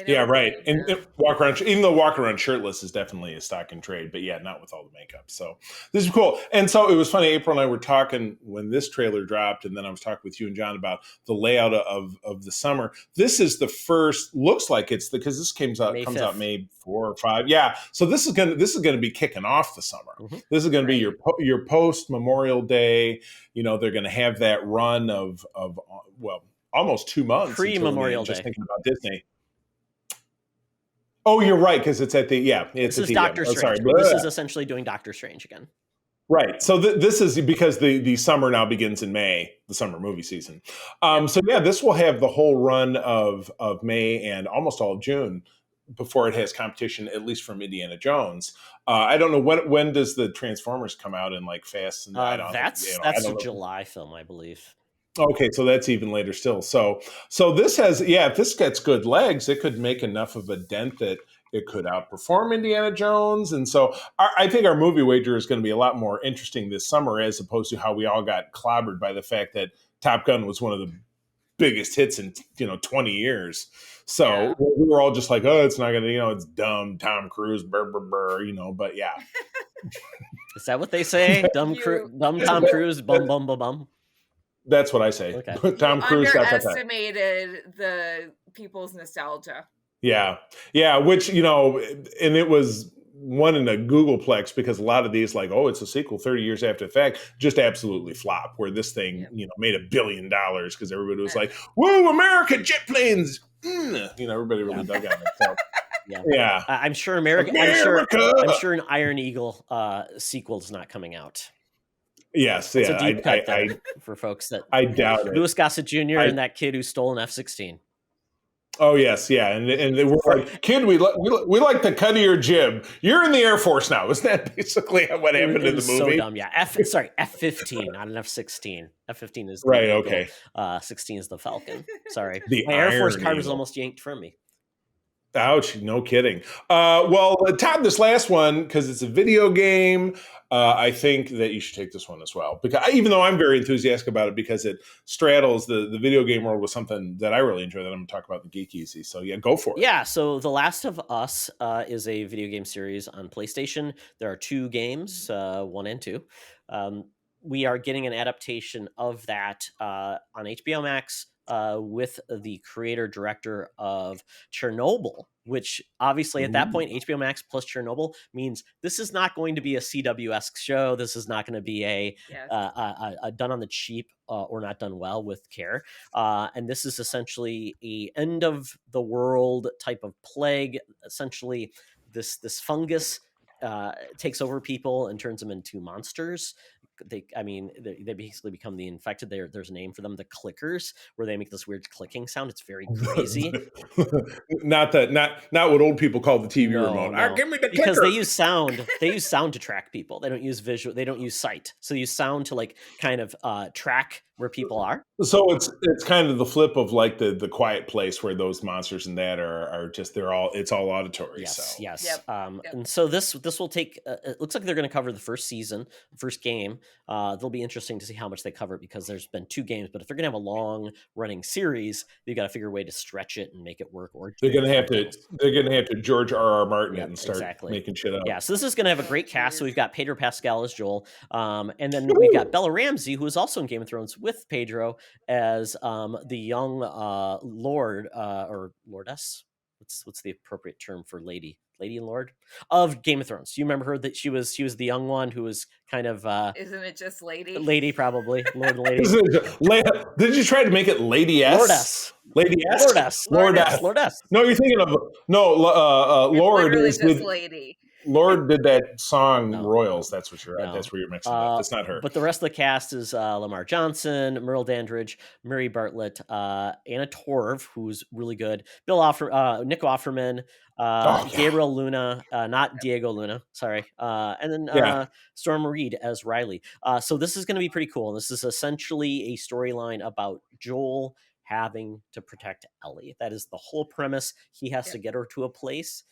Yeah, right. And walk around, even though walk around shirtless is definitely a stock in trade, but yeah, not with all the makeup. So this is cool. And so it was funny. April and I were talking when this trailer dropped, and then I was talking with you and John about the layout of the summer. This is the first. Looks like it's because this comes out May 4 or 5. Yeah. So this is gonna be kicking off the summer. Mm-hmm. This is gonna be your post Memorial Day. They're gonna have that run of almost 2 months pre-Memorial Day. Just thinking about Disney. Oh, you're right, because it's at the This is Doctor Strange. This is essentially doing Doctor Strange again. Right. So this is because the summer now begins in May, the summer movie season. So yeah, this will have the whole run of May and almost all of June before it has competition, at least from Indiana Jones. I don't know when does the Transformers come out in like Fast and that's a July film, I believe. Okay, so that's even later still. So this has, if this gets good legs, it could make enough of a dent that it could outperform Indiana Jones. And so I think our movie wager is going to be a lot more interesting this summer as opposed to how we all got clobbered by the fact that Top Gun was one of the biggest hits in 20 years. So we were all just like, oh, it's not going to, it's dumb, Tom Cruise, burr, burr, burr, but yeah. Is that what they say? Dumb Tom Cruise, bum, bum, bum, bum. That's what I say. Okay. Tom Cruise underestimated the people's nostalgia. Yeah, which and it was one in a Googleplex because a lot of these like, oh, it's a sequel 30 years after the fact, just absolutely flop. Where this thing, made $1 billion because everybody was like, "Whoa, America, jet planes!" Everybody really dug on it. So, yeah. I'm sure I'm sure an Iron Eagle sequel is not coming out. Yes, it's a deep cut for folks that I doubt it. Louis Gossett Jr. and that kid who stole an F-16. Oh yes, yeah, and they were like, "Kid, we like the cut of your jib. You're in the Air Force now." Isn't that basically what happened in the movie? So dumb, yeah. F-15, not an F-16. F-15 is right. Okay. 16 is the Falcon. Sorry, my Air Force card was almost yanked from me. Ouch! No kidding. Well, Todd, this last one because it's a video game. I think that you should take this one as well because even though I'm very enthusiastic about it because it straddles the video game world with something that I really enjoy that I'm going to talk about in Geek Easy. So yeah, go for it. Yeah. So The Last of Us is a video game series on PlayStation. There are 2 games, 1 and 2. We are getting an adaptation of that on HBO Max. With the creator director of Chernobyl, which obviously at that point, HBO Max plus Chernobyl means this is not going to be a CW-esque show. This is not going to be a done on the cheap or not done well with care. And this is essentially a end of the world type of plague. Essentially, this fungus takes over people and turns them into monsters. They basically become the infected. There's a name for them, the clickers, where they make this weird clicking sound. It's very crazy. not what old people call the TV remote. No. Give me the clicker. Because they use sound. They use sound to track people. They don't use visual. They don't use sight. So they use sound to like kind of track where people are. So it's kind of the flip of like the Quiet Place where those monsters and that are just it's all auditory. Yes. Yep. And so this will take. It looks like they're going to cover the first season, first game. It'll be interesting to see how much they cover it because there's been 2 games. But if they're going to have a long running series, they've got to figure a way to stretch it and make it work. Or They're gonna have to. things. They're gonna have to George R.R. Martin it Yep, and start exactly. making shit up. Yeah, so this is going to have a great cast. So we've got Pedro Pascal as Joel, and then we've got Bella Ramsey, who is also in Game of Thrones with Pedro as the young Lord or Lordess. What's the appropriate term for lady and lord of Game of Thrones? You remember her, that she was the young one who was kind of Isn't it just lady? lady, probably Lord and Lady. Did you try to make it Lady S? Lordess. Lady S. Lordess. No, you're thinking of Lord It's is just lady. Lord did that song No. Royals. That's what you're. No. That's where you're mixing up. That's not her. But the rest of the cast is Lamar Johnson, Merle Dandridge, Mary Bartlett, Anna Torv, who's really good, Nick Offerman, Gabriel Luna, not Diego Luna, sorry, and then Storm Reed as Riley. So this is going to be pretty cool. This is essentially a storyline about Joel having to protect Ellie. That is the whole premise. He has to get her to a place.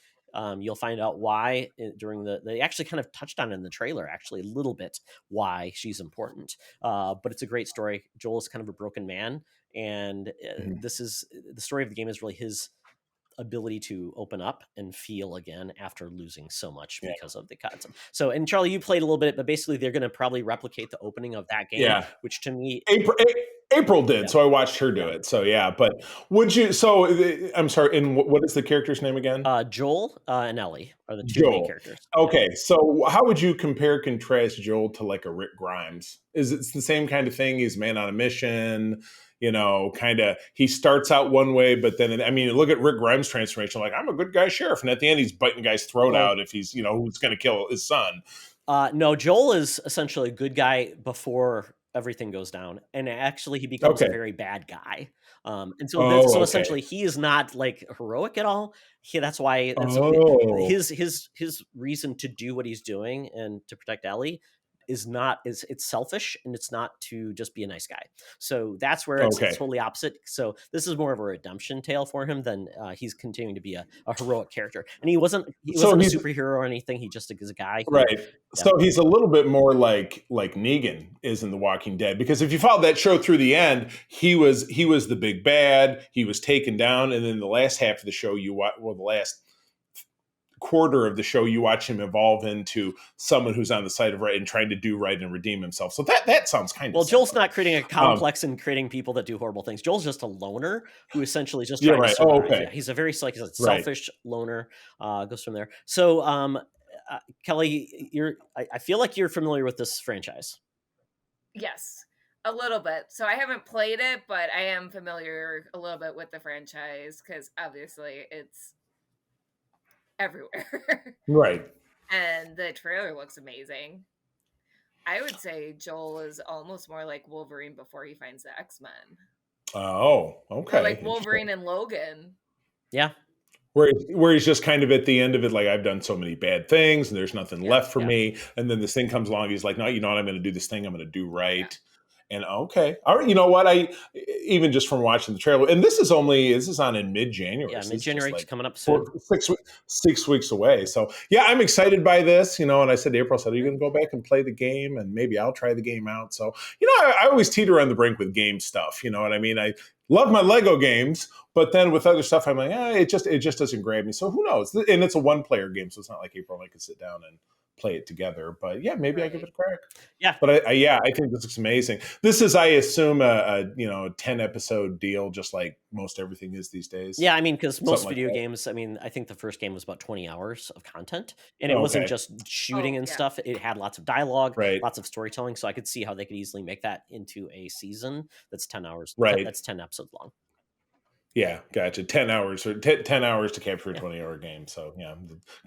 You'll find out why during they actually kind of touched on it in the trailer, actually a little bit, why she's important. But it's a great story. Joel is kind of a broken man. And this is the story of the game is really his ability to open up and feel again after losing so much because of the cuts. So, and Charlie, you played a little bit, but basically they're going to probably replicate the opening of that game, which to me, April did, so I watched her do it. So but would you? So I'm sorry. And what is the character's name again? Joel and Ellie are the 2 main characters. Okay, so how would you compare contrast Joel to like a Rick Grimes? Is it the same kind of thing? He's a man on a mission. Kind of, he starts out one way, but then, look at Rick Grimes' transformation. Like, I'm a good guy sheriff. And at the end, he's biting the guy's throat out if he's, who's going to kill his son. No, Joel is essentially a good guy before everything goes down. And actually, he becomes a very bad guy. And so, essentially, he is not like heroic at all. That's why his reason to do what he's doing and to protect Ellie it's selfish, and it's not to just be a nice guy. So that's where it's totally opposite. So this is more of a redemption tale for him than he's continuing to be a heroic character. And he wasn't a superhero or anything. He just is a guy. So he's a little bit more like Negan is in The Walking Dead, because if you follow that show through the end, he was the big bad. He was taken down, and then the last half of the show, the last quarter of the show, you watch him evolve into someone who's on the side of right and trying to do right and redeem himself. So that sounds kind of Joel's not creating a complex and creating people that do horrible things. Joel's just a loner who essentially just trying to survive. He's a very selfish loner. Goes from there. So Kelly, I feel like you're familiar with this franchise. Yes, a little bit. So I haven't played it, but I am familiar a little bit with the franchise because obviously it's everywhere. Right. And the trailer looks amazing. I would say Joel is almost more like Wolverine before he finds the X-Men. Oh, okay. Or like Wolverine and Logan. Yeah. Where he's just kind of at the end of it, like, I've done so many bad things and there's nothing left for me. And then this thing comes along. He's like, no, you know what? I'm going to do this thing. I'm going to do right. Yeah. And okay, all right. You know what? I even just from watching the trailer, and this is on in mid-January. Yeah, mid-January is coming up soon. 6 weeks away. So yeah, I'm excited by this. And I said to April, are you going to go back and play the game? And maybe I'll try the game out. So I always teeter on the brink with game stuff. You know what I mean? I love my Lego games, but then with other stuff, I'm like, it just doesn't grab me. So who knows? And it's a one-player game, so it's not like April and I could sit down and play it together. But yeah, maybe I give it a crack. Yeah. But I think this looks amazing. This is, I assume, a 10 episode deal, just like most everything is these days. Yeah, because most video games, I think the first game was about 20 hours of content, and it wasn't just shooting and stuff. It had lots of dialogue, lots of storytelling. So I could see how they could easily make that into a season that's 10 hours. Right. That's 10 episodes long. Yeah, gotcha. 10 hours or 10 hours to capture a 20-hour game. So yeah,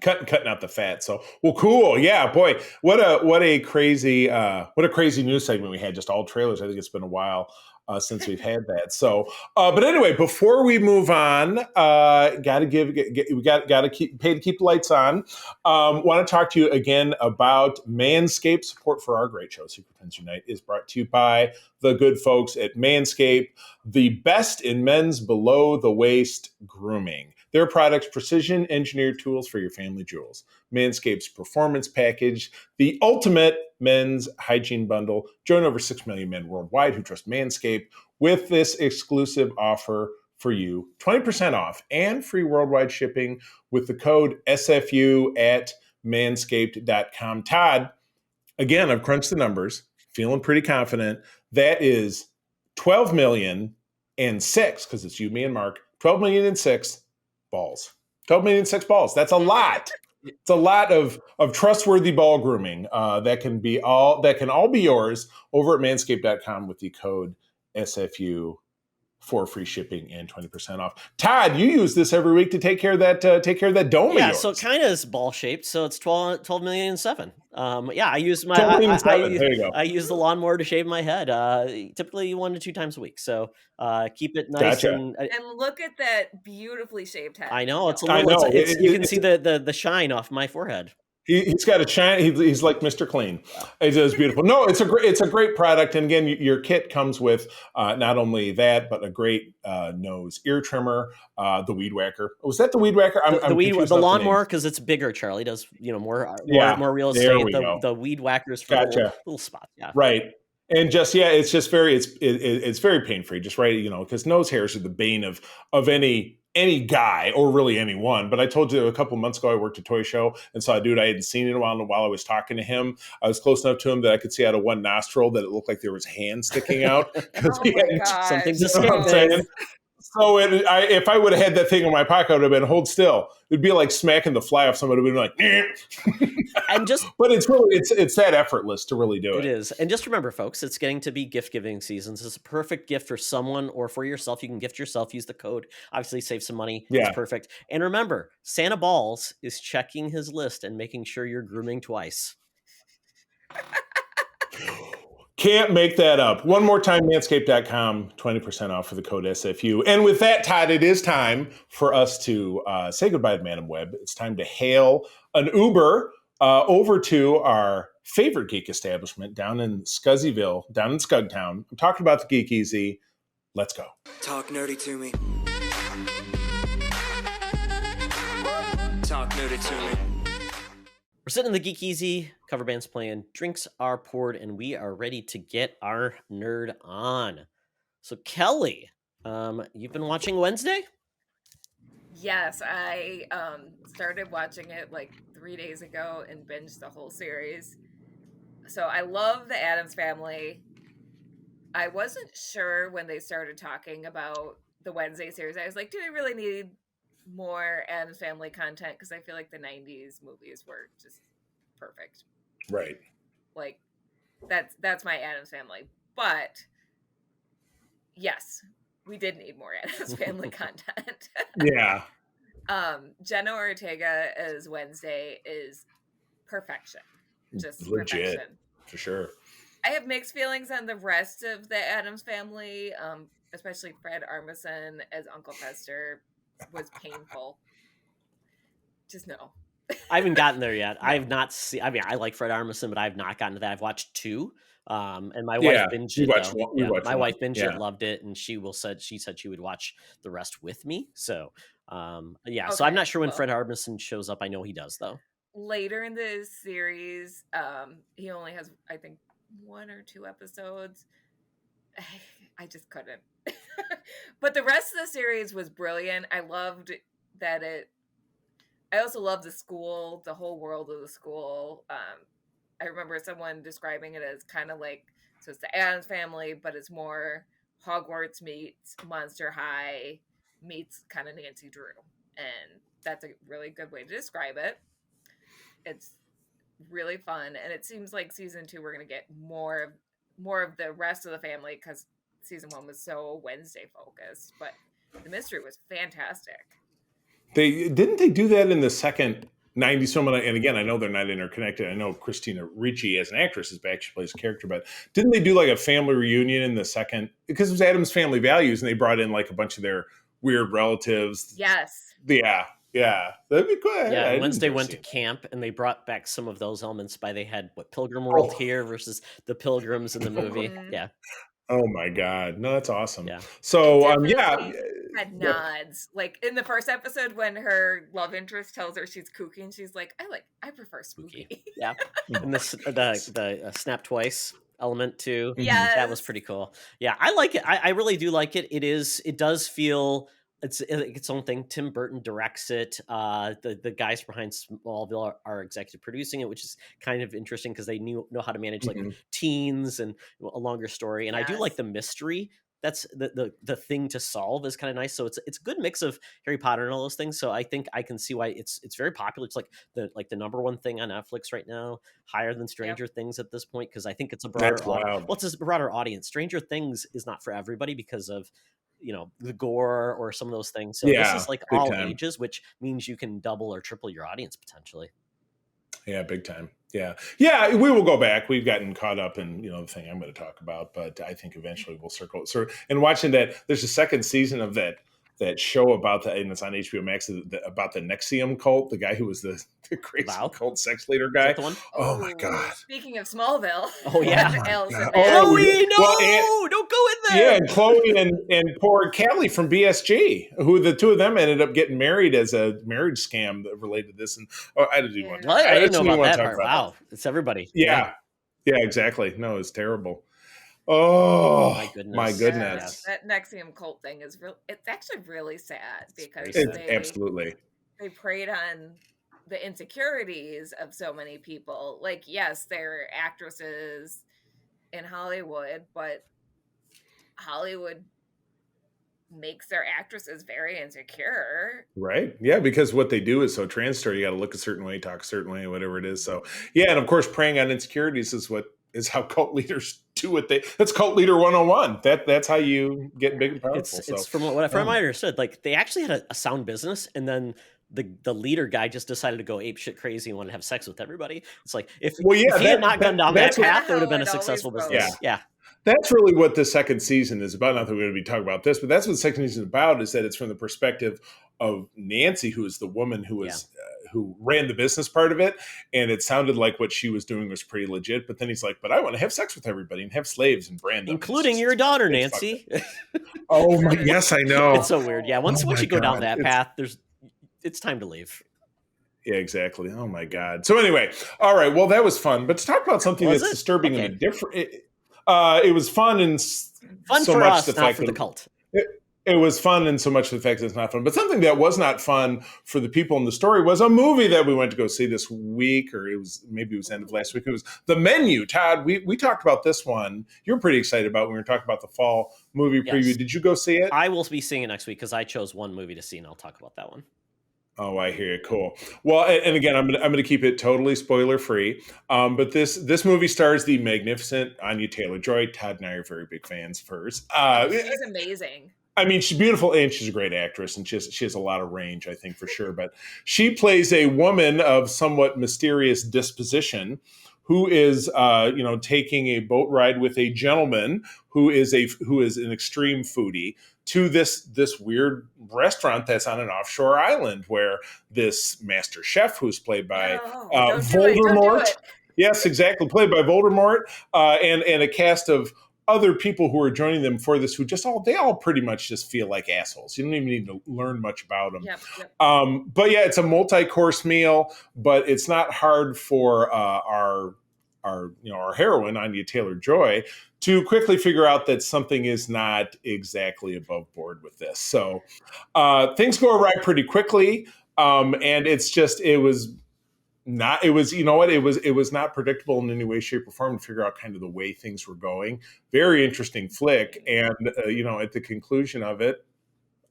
cutting out the fat. So well, cool. Yeah, boy, what a crazy news segment we had. Just all trailers. I think it's been a while since we've had that. So, but anyway, before we move on, got to keep the lights on. Want to talk to you again about Manscaped. Support for our great show, Secret Friends Unite, is brought to you by the good folks at Manscaped, the best in men's below the waist grooming. their products, precision engineered tools for your family jewels. Manscaped's Performance Package, the ultimate men's hygiene bundle. Join over 6 million men worldwide who trust Manscaped with this exclusive offer for you. 20% off and free worldwide shipping with the code SFU at manscaped.com. Todd, again, I've crunched the numbers, feeling pretty confident. That is 12 million and 6, because it's you, me, and Mark. 12 million and 6 balls. 12 million and 6 balls. That's a lot. It's a lot of trustworthy ball grooming that can all be yours over at manscaped.com with the code SFU for free shipping and 20% off. Todd, you use this every week to take care of that dome. Yeah, of yours. so it kind of is ball shaped. So it's 12 million and 7. I use my 12 million and 7. There you go. I use the lawnmower to shave my head. Typically 1 to 2 times a week. So keep it nice. Gotcha. And look at that beautifully shaved head. I know it's a I little. know. You can see the shine off my forehead. He's got a shine. He's like Mr. Clean. It is beautiful. No, it's a great product. And again, your kit comes with not only that, but a great nose ear trimmer, the weed whacker. Was that the weed whacker? The lawnmower, because it's bigger. Charlie does more real estate. The weed whackers for little spots. Yeah, right. And it's just it's very pain free. Just right, because nose hairs are the bane of any guy, or really anyone. But I told you a couple of months ago, I worked a toy show and saw a dude I hadn't seen in a while. And while I was talking to him, I was close enough to him that I could see out of one nostril that it looked like there was hands sticking out. Something's escaping. So if I would have had that thing in my pocket, I would have been, hold still. It'd be like smacking the fly off somebody. Would be like, but it's that effortless to really do it. It is. And just remember, folks, it's getting to be gift giving seasons. It's a perfect gift for someone or for yourself. You can gift yourself, use the code, obviously save some money. Yeah. It's perfect. And remember, Santa Balls is checking his list and making sure you're grooming twice. Can't make that up. One more time, manscaped.com, 20% off for the code SFU. And with that, Todd, it is time for us to say goodbye to Madam Webb. It's time to hail an Uber over to our favorite geek establishment down in Scuzzyville, down in Scugtown. I'm talking about the Geek Easy. Let's go. Talk nerdy to me. Talk nerdy to me. We're sitting in the Geek Easy, cover band's playing, drinks are poured, and we are ready to get our nerd on. So Kelly, you've been watching Wednesday? Yes, I started watching it like 3 days ago and binged the whole series. So I love the Addams Family. I wasn't sure when they started talking about the Wednesday series. I was like, do we really need more Addams Family content? Because I feel like the 90s movies were just perfect. Right. Like, that's my Addams Family. But yes, we did need more Addams Family content. Yeah. Jenna Ortega as Wednesday is perfection. Just legit. Perfection. For sure. I have mixed feelings on the rest of the Addams Family, especially Fred Armisen as Uncle Fester was painful. Just no. I haven't gotten there yet. I have not seen. I mean, I like Fred Armisen, but I've not gotten to that. I've watched 2, and my wife binged it. My wife binged it, loved it, and she said she would watch the rest with me. So, okay. So I'm not sure when Fred Armisen shows up. I know he does though. Later in the series, he only has, I think, 1 or 2 episodes. I just couldn't. But the rest of the series was brilliant. I loved that I also love the school, the whole world of the school. I remember someone describing it as kind of like, so it's the Addams Family, but it's more Hogwarts meets Monster High meets kind of Nancy Drew. And that's a really good way to describe it. It's really fun. And it seems like season 2, we're going to get more of the rest of the family, because season 1 was so Wednesday focused, but the mystery was fantastic. They do that in the second 90s film, and again, I know they're not interconnected. I know Christina Ricci as an actress is back; she plays a character. But didn't they do like a family reunion in the second? Because it was Addams Family Values, and they brought in like a bunch of their weird relatives. Yes. Yeah, that'd be good. Yeah, Wednesday went to camp, and they brought back some of those elements. They had Pilgrim World here versus the Pilgrims in the movie. Yeah. Oh my God. No, that's awesome. Yeah. So, Definitely had nods. Like in the first episode when her love interest tells her she's kooky and she's like, I prefer spooky. Yeah. And the snap twice element too. Yes. That was pretty cool. Yeah, I like it. I really do like it. It does feel it's its own thing. Tim Burton directs it. The guys behind Smallville are executive producing it, which is kind of interesting because they know how to manage like teens and a longer story. And I do like the mystery. That's the thing to solve is kind of nice. So it's a good mix of Harry Potter and all those things. So I think I can see why it's very popular. It's like the number one thing on Netflix right now, higher than Stranger Things at this point, because I think it's a broader it's a broader audience. Stranger Things is not for everybody because of the gore or some of those things. So this is like all ages, which means you can double or triple your audience potentially. Yeah, big time. Yeah. We will go back. We've gotten caught up in the thing I'm going to talk about, but I think eventually we'll circle it. So, and watching that, there's a second season of that show about and it's on HBO Max about the Nexium cult, the guy who was the crazy cult sex leader guy. The one? Oh my God! Speaking of Smallville, oh yeah, Chloe, don't go in there. Yeah, and Chloe and poor Callie from BSG, who the two of them ended up getting married as a marriage scam that related to this. And I didn't want to. I didn't know about that part. Wow, it's everybody. Yeah, exactly. No, it's terrible. Oh my goodness! That Nexium cult thing is real. It's actually really sad because absolutely they preyed on the insecurities of so many people. Like, yes, they're actresses in Hollywood, but Hollywood makes their actresses very insecure. Right. Yeah, because what they do is so transitory. You got to look a certain way, talk a certain way, whatever it is. So yeah, and of course preying on insecurities is how cult leaders do it. That's cult leader 101. That's how you get big and powerful. It's from what I understood. Like they actually had a sound business, and then the leader guy just decided to go ape shit crazy and wanted to have sex with everybody. It's like if he had not gone down that path, it would have been a successful business. Yeah. That's really what the second season is about. Not that we're going to be talking about this, but that's what the second season is about, is that it's from the perspective of Nancy, who is the woman who was who ran the business part of it. And it sounded like what she was doing was pretty legit. But then he's like, but I want to have sex with everybody and have slaves and brand them. Including your daughter, Nancy. Oh, my, yes, I know. It's so weird. Yeah, once you go down that path, it's time to leave. Yeah, exactly. Oh, my God. So anyway, all right. Well, that was fun. But to talk about something that's disturbing in a different... it was fun and fun so for much us, the not fact for that the cult. It was fun in so much the fact that it's not fun. But something that was not fun for the people in the story was a movie that we went to go see this week, or it was end of last week. It was The Menu. Todd, we talked about this one. You were pretty excited about when we were talking about the fall movie preview. Did you go see it? I will be seeing it next week because I chose one movie to see, and I'll talk about that one. Oh, I hear you. Cool. Well, and again, I'm going to keep it totally spoiler free. But this movie stars the magnificent Anya Taylor-Joy. Todd and I are very big fans of hers. She's amazing. I mean, she's beautiful and she's a great actress, and she has a lot of range, I think, for sure. But she plays a woman of somewhat mysterious disposition who is, taking a boat ride with a gentleman who is an extreme foodie to this weird restaurant that's on an offshore island where this master chef, who's played by Voldemort. Yes, exactly, played by Voldemort, and a cast of other people who are joining them for this, who they all pretty much just feel like assholes. You don't even need to learn much about them. Yep. But yeah, it's a multi-course meal, but it's not hard for our heroine, Anya Taylor-Joy, to quickly figure out that something is not exactly above board with this. So things go awry pretty quickly. And it was not predictable in any way, shape, or form to figure out kind of the way things were going. Very interesting flick. And, at the conclusion of it,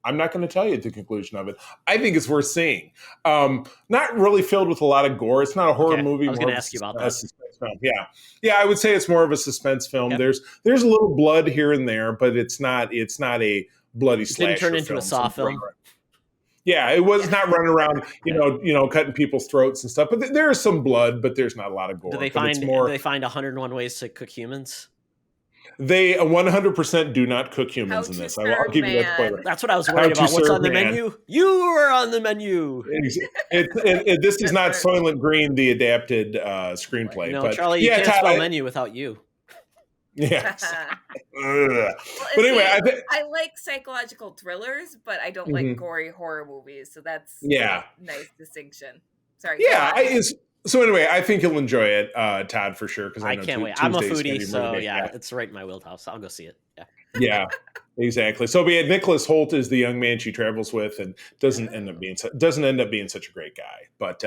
I'm not going to tell you at the conclusion of it. I think it's worth seeing. Not really filled with a lot of gore. It's not a horror movie. I was going to ask you about that. Film. Yeah. I would say it's more of a suspense film. Yep. There's a little blood here and there, but it's not a bloody slasher. Didn't turn into a Saw film. Yeah, it was not running around, cutting people's throats and stuff. But there is some blood, but there's not a lot of gore. Do they find 101 ways to cook humans? They 100% do not cook humans in this. I'll give you that spoiler. That's what I was worried about. What's on the menu? You were on the menu. This is not Soylent Green, the adapted screenplay. No, but Charlie, you can't spell menu without you. Yes. Well, But anyway, see, I like psychological thrillers, but I don't like gory horror movies. So that's yeah. a nice distinction. Sorry, go Yeah. on. So anyway, I think you'll enjoy it, Todd, for sure, because I I know can't wait. I'm a Tuesday's going foodie, to be so movie day. yeah, it's right in my wheelhouse. I'll go see it. Yeah. Yeah, exactly. So we had Nicholas Holt as the young man she travels with, and doesn't end up being such a great guy. But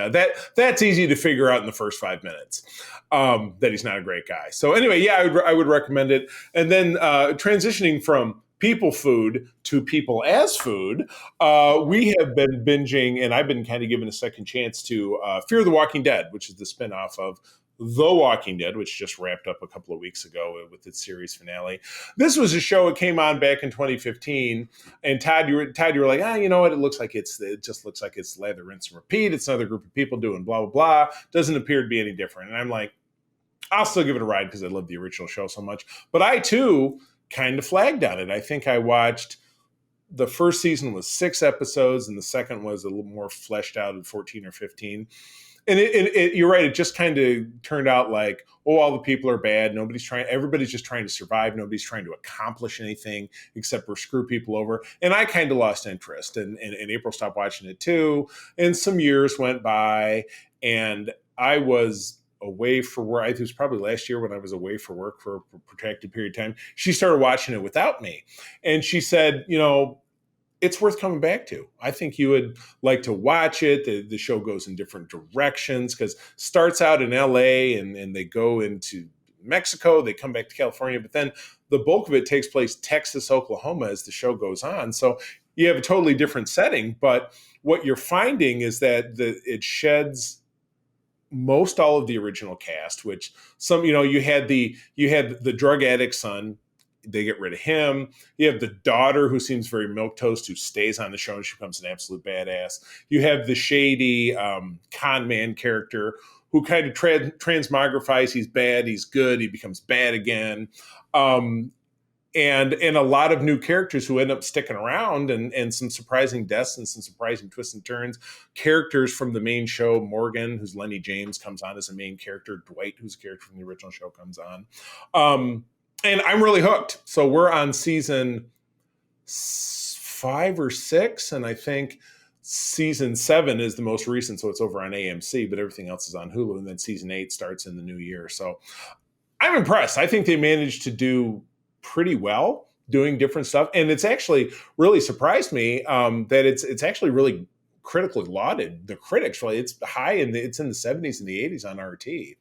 that's easy to figure out in the first 5 minutes, that he's not a great guy. So anyway, yeah, I would recommend it. And then transitioning from people food to people as food, we have been binging, and I've been kind of given a second chance to Fear the Walking Dead, which is the spinoff of The Walking Dead, which just wrapped up a couple of weeks ago with its series finale. This was a show that came on back in 2015, and Todd, you were like, you know what? It just looks like it's lather, rinse, and repeat. It's another group of people doing blah blah blah. Doesn't appear to be any different. And I'm like, I'll still give it a ride because I love the original show so much. But I too kind of flagged on it. I think I watched the first season was 6 episodes, and the second was a little more fleshed out at 14 or 15. And you're right. It just kind of turned out like, all the people are bad. Everybody's just trying to survive. Nobody's trying to accomplish anything except for screw people over. And I kind of lost interest. And April stopped watching it too. And some years went by, and I was away for work. It was probably last year when I was away for work for a protracted period of time. She started watching it without me. And she said, it's worth coming back to. I think you would like to watch it. The show goes in different directions because starts out in LA and they go into Mexico. They come back to California, but then the bulk of it takes place Texas, Oklahoma as the show goes on. So you have a totally different setting. But what you're finding is that it sheds most all of the original cast, which you had the drug addict son. They get rid of him. You have the daughter who seems very milquetoast, who stays on the show and she becomes an absolute badass. You have the shady con man character who kind of transmogrifies. He's bad, he's good, he becomes bad again. And a lot of new characters who end up sticking around, and some surprising deaths and some surprising twists and turns. Characters from the main show, Morgan, who's Lenny James, comes on as a main character. Dwight, who's a character from the original show, comes on. And I'm really hooked. So we're on season 5 or 6, and I think season 7 is the most recent, so it's over on AMC, but everything else is on Hulu, and then season 8 starts in the new year. So I'm impressed. I think they managed to do pretty well doing different stuff, and it's actually really surprised me that it's actually really critically lauded. The critics, really, it's high it's in the 70s and the 80s on RT,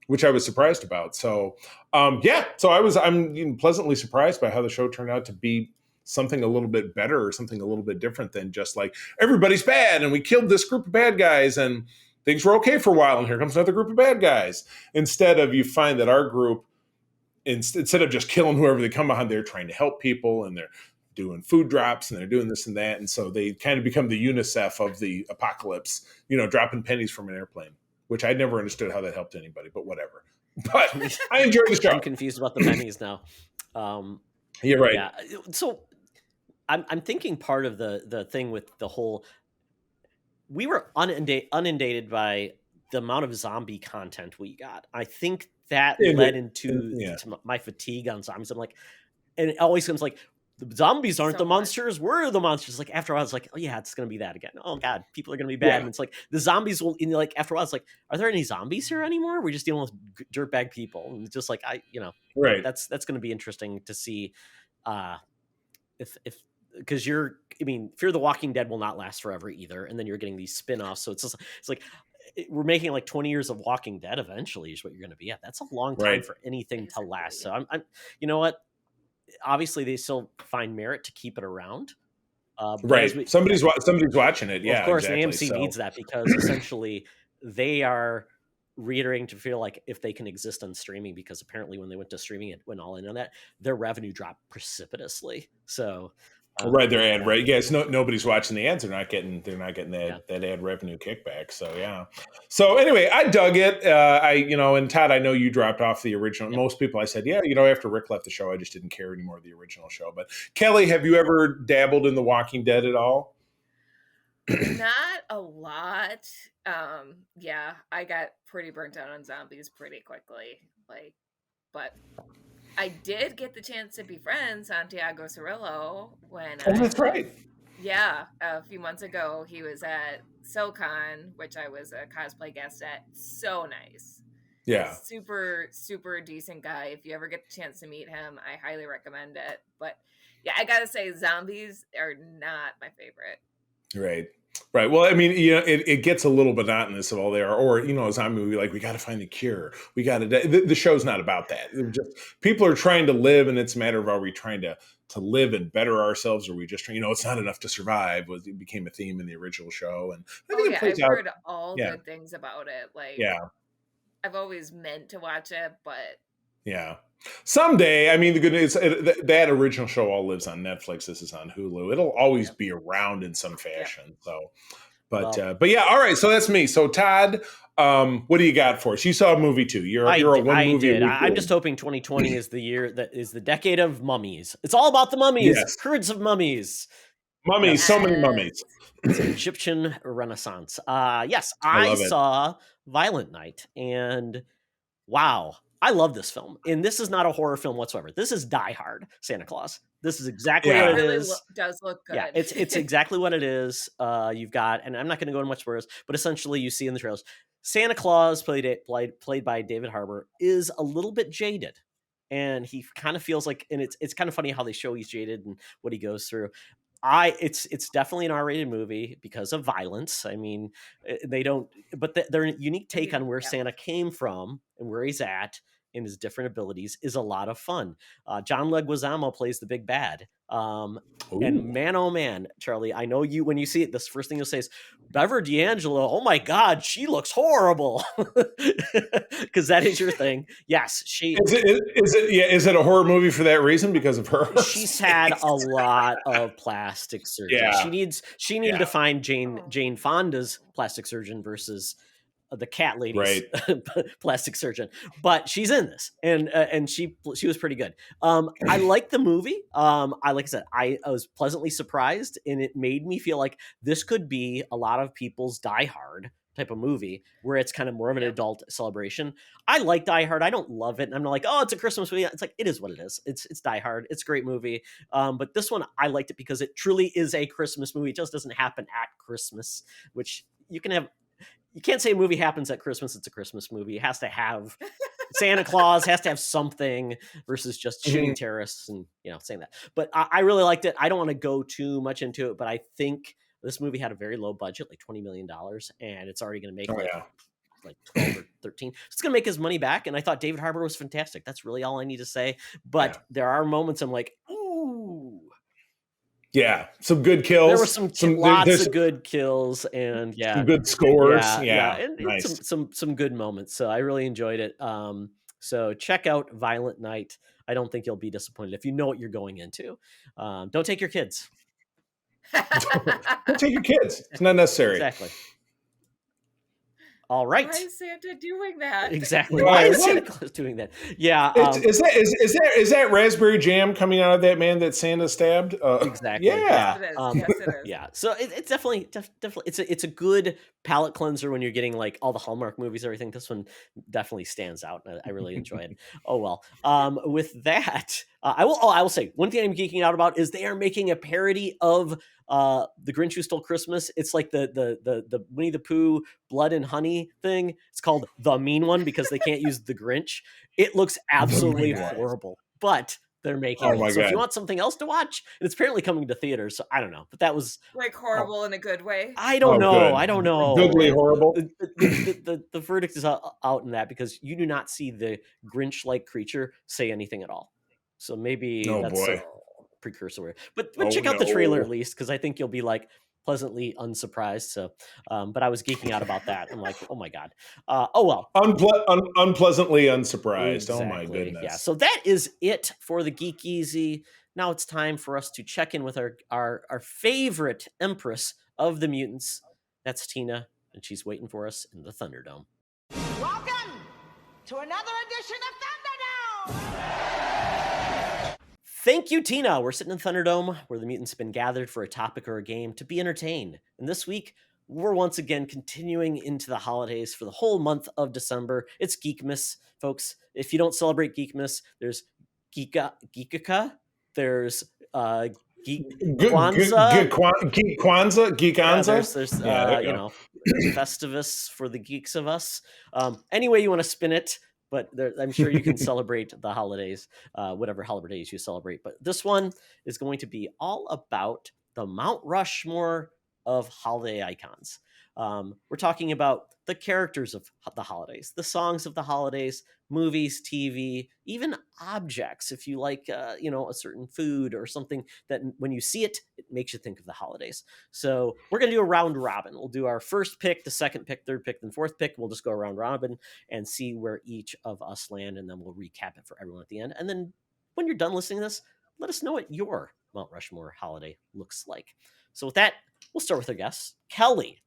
which I was surprised about. So, so I'm pleasantly surprised by how the show turned out to be something a little bit better or something a little bit different than just like everybody's bad and we killed this group of bad guys and things were okay for a while and here comes another group of bad guys. Instead of, you find that our group, instead of just killing whoever they come behind, they're trying to help people and they're doing food drops and they're doing this and that. And so they kind of become the UNICEF of the apocalypse, dropping pennies from an airplane, which I never understood how that helped anybody, but whatever. But I enjoyed the show. I'm confused about the pennies now. You're right. Yeah. So I'm thinking part of the thing with the whole, we were inundated by the amount of zombie content we got. I think that led into to my fatigue on zombies. I'm like, and it always comes like, the zombies aren't the monsters, we're the monsters. Like after a while, I was like, oh yeah, it's gonna be that again. Oh god, people are gonna be bad. Yeah. And it's like the zombies will, like after a while, it's like, are there any zombies here anymore? We're just dealing with dirtbag people. And it's just like right. That's gonna be interesting to see if because Fear the Walking Dead will not last forever either, and then you're getting these spin-offs. So it's like we're making like 20 years of Walking Dead eventually is what you're gonna be at. That's a long time for anything to last. So I'm you know what? Obviously, they still find merit to keep it around. Right. Somebody's watching it. Yeah, of course, exactly. AMC needs that because essentially they are reiterating to feel like if they can exist on streaming, because apparently when they went to streaming, it went all in on that, their revenue dropped precipitously. So right, their ad rate. Yes, nobody's watching the ads. They're not getting that ad revenue kickback. So yeah. So anyway, I dug it. And Todd, I know you dropped off the original. Yep. Most people, I said, after Rick left the show, I just didn't care anymore the original show. But Kelly, have you ever dabbled in The Walking Dead at all? Not a lot. I got pretty burnt out on zombies pretty quickly. Like but I did get the chance to befriend Santiago Cirillo when Oh, that's right. Yeah, a few months ago he was at SoCon, which I was a cosplay guest at. So nice. Yeah. Super, super decent guy. If you ever get the chance to meet him, I highly recommend it. But yeah, I gotta say, zombies are not my favorite. Right. Right. Well, I mean, it gets a little monotonous of all they are, or, a zombie movie, like, we got to find the cure. We got to, the show's not about that. People are trying to live, and it's a matter of, are we trying to live and better ourselves, or are we just trying, it's not enough to survive, it became a theme in the original show. And I think I've heard all good things about it. Like, I've always meant to watch it, but yeah. Someday, I mean, the good news, that original show all lives on Netflix. This is on Hulu. It'll always be around in some fashion. So, but yeah, all right. So that's me. So Todd, what do you got for us? You saw a movie too. You're a one movie. I'm just hoping 2020 is the year that is the decade of mummies. It's all about the mummies. Yes. Herds of mummies. Mummies, so many mummies. It's an Egyptian Renaissance. Yes, I saw Violent Night, and wow, I love this film. And this is not a horror film whatsoever. This is Die Hard Santa Claus. This is exactly what it is. It does look good. Yeah, it's exactly what it is. You've got, and I'm not going to go into much worse, but essentially you see in the trailers, Santa Claus, played by David Harbour, is a little bit jaded. And he kind of feels like, and it's kind of funny how they show he's jaded and what he goes through. It's definitely an R-rated movie because of violence. I mean, they don't, but their unique take on where Santa came from and where he's at and his different abilities is a lot of fun. John Leguizamo plays the big bad. And man, oh man, Charlie, I know you, when you see it, this first thing you'll say is, Bever D'Angelo, oh my God, she looks horrible. Because that is your thing. Yes, she is it a horror movie for that reason, because of her? She's had a lot of plastic surgery. Yeah. She needed to find Jane Fonda's plastic surgeon versus the cat lady's plastic surgeon, but she's in this, and she was pretty good. I like the movie. Like I said, I was pleasantly surprised, and it made me feel like this could be a lot of people's Die Hard type of movie, where it's kind of more of an adult celebration. I like Die Hard. I don't love it, and I'm not like, oh, it's a Christmas movie. It's like, it is what it is. It's Die Hard. It's a great movie. But this one, I liked it because it truly is a Christmas movie. It just doesn't happen at Christmas, which you can't say a movie happens at Christmas. It's a Christmas movie. It has to have Santa Claus, has to have something, versus just shooting terrorists and, saying that. But I really liked it. I don't want to go too much into it, but I think this movie had a very low budget, like $20 million, and it's already going to make like 12 or 13. It's going to make his money back. And I thought David Harbour was fantastic. That's really all I need to say. But there are moments I'm like, ooh. Yeah, some good kills. There were lots of good kills, and some good scores. And nice. some good moments. So I really enjoyed it. So check out Violent Night. I don't think you'll be disappointed if you know what you're going into. Don't take your kids. Don't take your kids. It's not necessary. Exactly. All right. Why is Santa doing that? Exactly. Why is Santa Claus doing that? Yeah. Is that raspberry jam coming out of that man that Santa stabbed? Exactly. Yeah. Yes, it is. Yeah. So it's definitely it's a good palate cleanser when you're getting like all the Hallmark movies and everything. This one definitely stands out. I really enjoy it. Oh well. With that, I will say one thing I'm geeking out about is they are making a parody of The Grinch Who Stole Christmas. It's like the Winnie the Pooh blood and honey thing. It's called The Mean One because they can't use The Grinch. It looks absolutely horrible, but they're making it. So if you want something else to watch, and it's apparently coming to theaters, so I don't know. But that was like horrible in a good way. I don't know. Good. I don't know. Goodly horrible. The verdict is out in that because you do not see the Grinch-like creature say anything at all. So maybe that's a precursor. But check out the trailer at least, because I think you'll be like pleasantly unsurprised. So, but I was geeking out about that. I'm like, oh my God. Oh well. Unpleasantly unsurprised. Exactly. Oh my goodness. Yeah. So that is it for the Geek Easy. Now it's time for us to check in with our favorite Empress of the Mutants. That's Tina, and she's waiting for us in the Thunderdome. Welcome to another edition of Thunderdome! Thank you, Tina. We're sitting in Thunderdome, where the mutants have been gathered for a topic or a game to be entertained. And this week, we're once again continuing into the holidays for the whole month of December. It's Geekmas, folks. If you don't celebrate Geekmas, there's Geekika, there's Geek Kwanzaa. Geek Kwanzaa, Geek Yeah, Anza. there's there you you go. know, Festivus for the geeks of us. Any way you want to spin it, but I'm sure you can celebrate the holidays, whatever holidays you celebrate. But this one is going to be all about the Mount Rushmore of holiday icons. We're talking about the characters of the holidays, the songs of the holidays, movies, TV, even objects. If you like, a certain food or something that when you see it, it makes you think of the holidays. So we're going to do a round robin. We'll do our first pick, the second pick, third pick, then fourth pick. We'll just go around robin and see where each of us land, and then we'll recap it for everyone at the end. And then when you're done listening to this, let us know what your Mount Rushmore holiday looks like. So with that, we'll start with our guests. Kelly,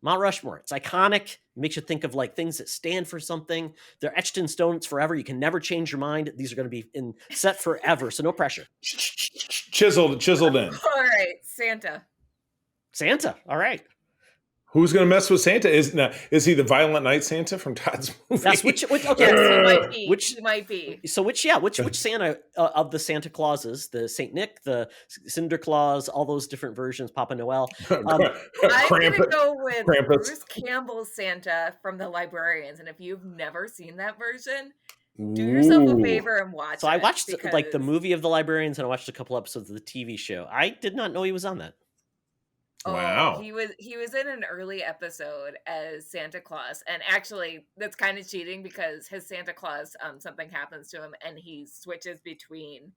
Mount Rushmore. It's iconic. It makes you think of like things that stand for something. They're etched in stone. It's forever. You can never change your mind. These are going to be set forever. So no pressure. Chiseled in. All right, Santa. Santa. All right. Who's going to mess with Santa? Is he the Violent Night Santa from Todd's movie? That's which okay. Yes, he might be. So which Santa of the Santa Clauses, the Saint Nick, the Cinder Claus, all those different versions, Papa Noel. I'm going to go with Krampus. Bruce Campbell's Santa from The Librarians. And if you've never seen that version, do yourself a favor and watch it. So I watched like the movie of The Librarians, and I watched a couple episodes of the TV show. I did not know he was on that. Wow. He was in an early episode as Santa Claus, and actually that's kind of cheating because his Santa Claus, something happens to him and he switches between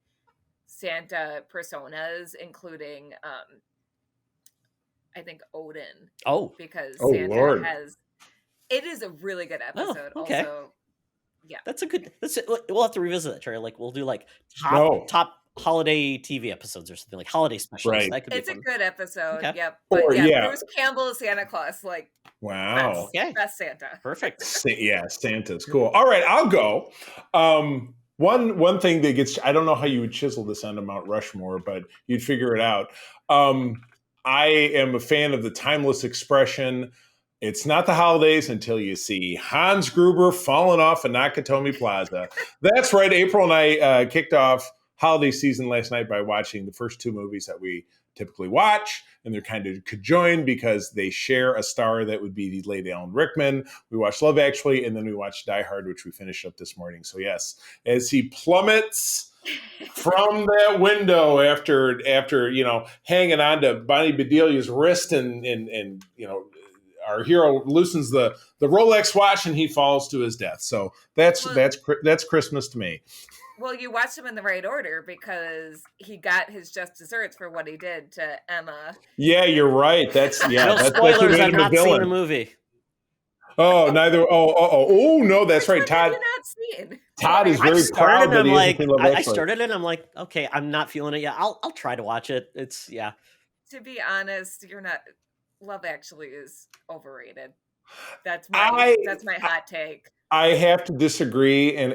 Santa personas, including I think Odin. Because Santa Lord. it is a really good episode. Okay. Also, yeah. We'll have to revisit that, Trey. Like we'll do like top holiday TV episodes or something, like holiday specials. Right. That could be It's fun. a good episode. Okay. Yep. But Bruce Campbell is Santa Claus, like wow. best Santa. Perfect. Santa's cool. All right, I'll go. One thing that gets, I don't know how you would chisel this onto Mount Rushmore, but you'd figure it out. I am a fan of the timeless expression, it's not the holidays until you see Hans Gruber falling off a Nakatomi Plaza. That's right. April and I kicked off holiday season last night by watching the first two movies that we typically watch, and they're kind of conjoined because they share a star that would be the late Alan Rickman. We watched Love Actually, and then we watched Die Hard, which we finished up this morning. So yes, as he plummets from that window after hanging on to Bonnie Bedelia's wrist, and our hero loosens the Rolex watch and he falls to his death. So that's Christmas to me. Well, you watched him in the right order because he got his just desserts for what he did to Emma. Yeah, you're right. No spoilers. I've not seen the movie. Oh, neither. Oh, no, that's right. Todd. Have you not seen? Todd is very proud that he hasn't seen Love Actually. I started it. And I'm like, okay, I'm not feeling it yet. I'll try to watch it. It's To be honest, you're not. Love Actually is overrated. That's my hot take. I have to disagree, and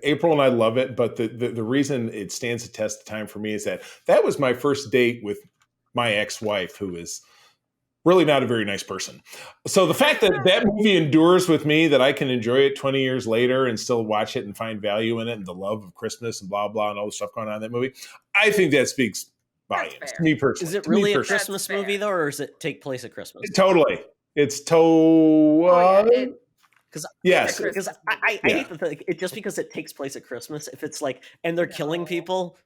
April and I love it, but the reason it stands the test of time for me is that was my first date with my ex-wife, who is really not a very nice person. So the fact that movie endures with me, that I can enjoy it 20 years later and still watch it and find value in it, and the love of Christmas and blah, blah, and all the stuff going on in that movie, I think that speaks volumes to me personally. Is it really a Christmas movie, though, or does it take place at Christmas? Totally. It's yes, because I hate the thing. Just because it takes place at Christmas, if it's like, and they're killing people,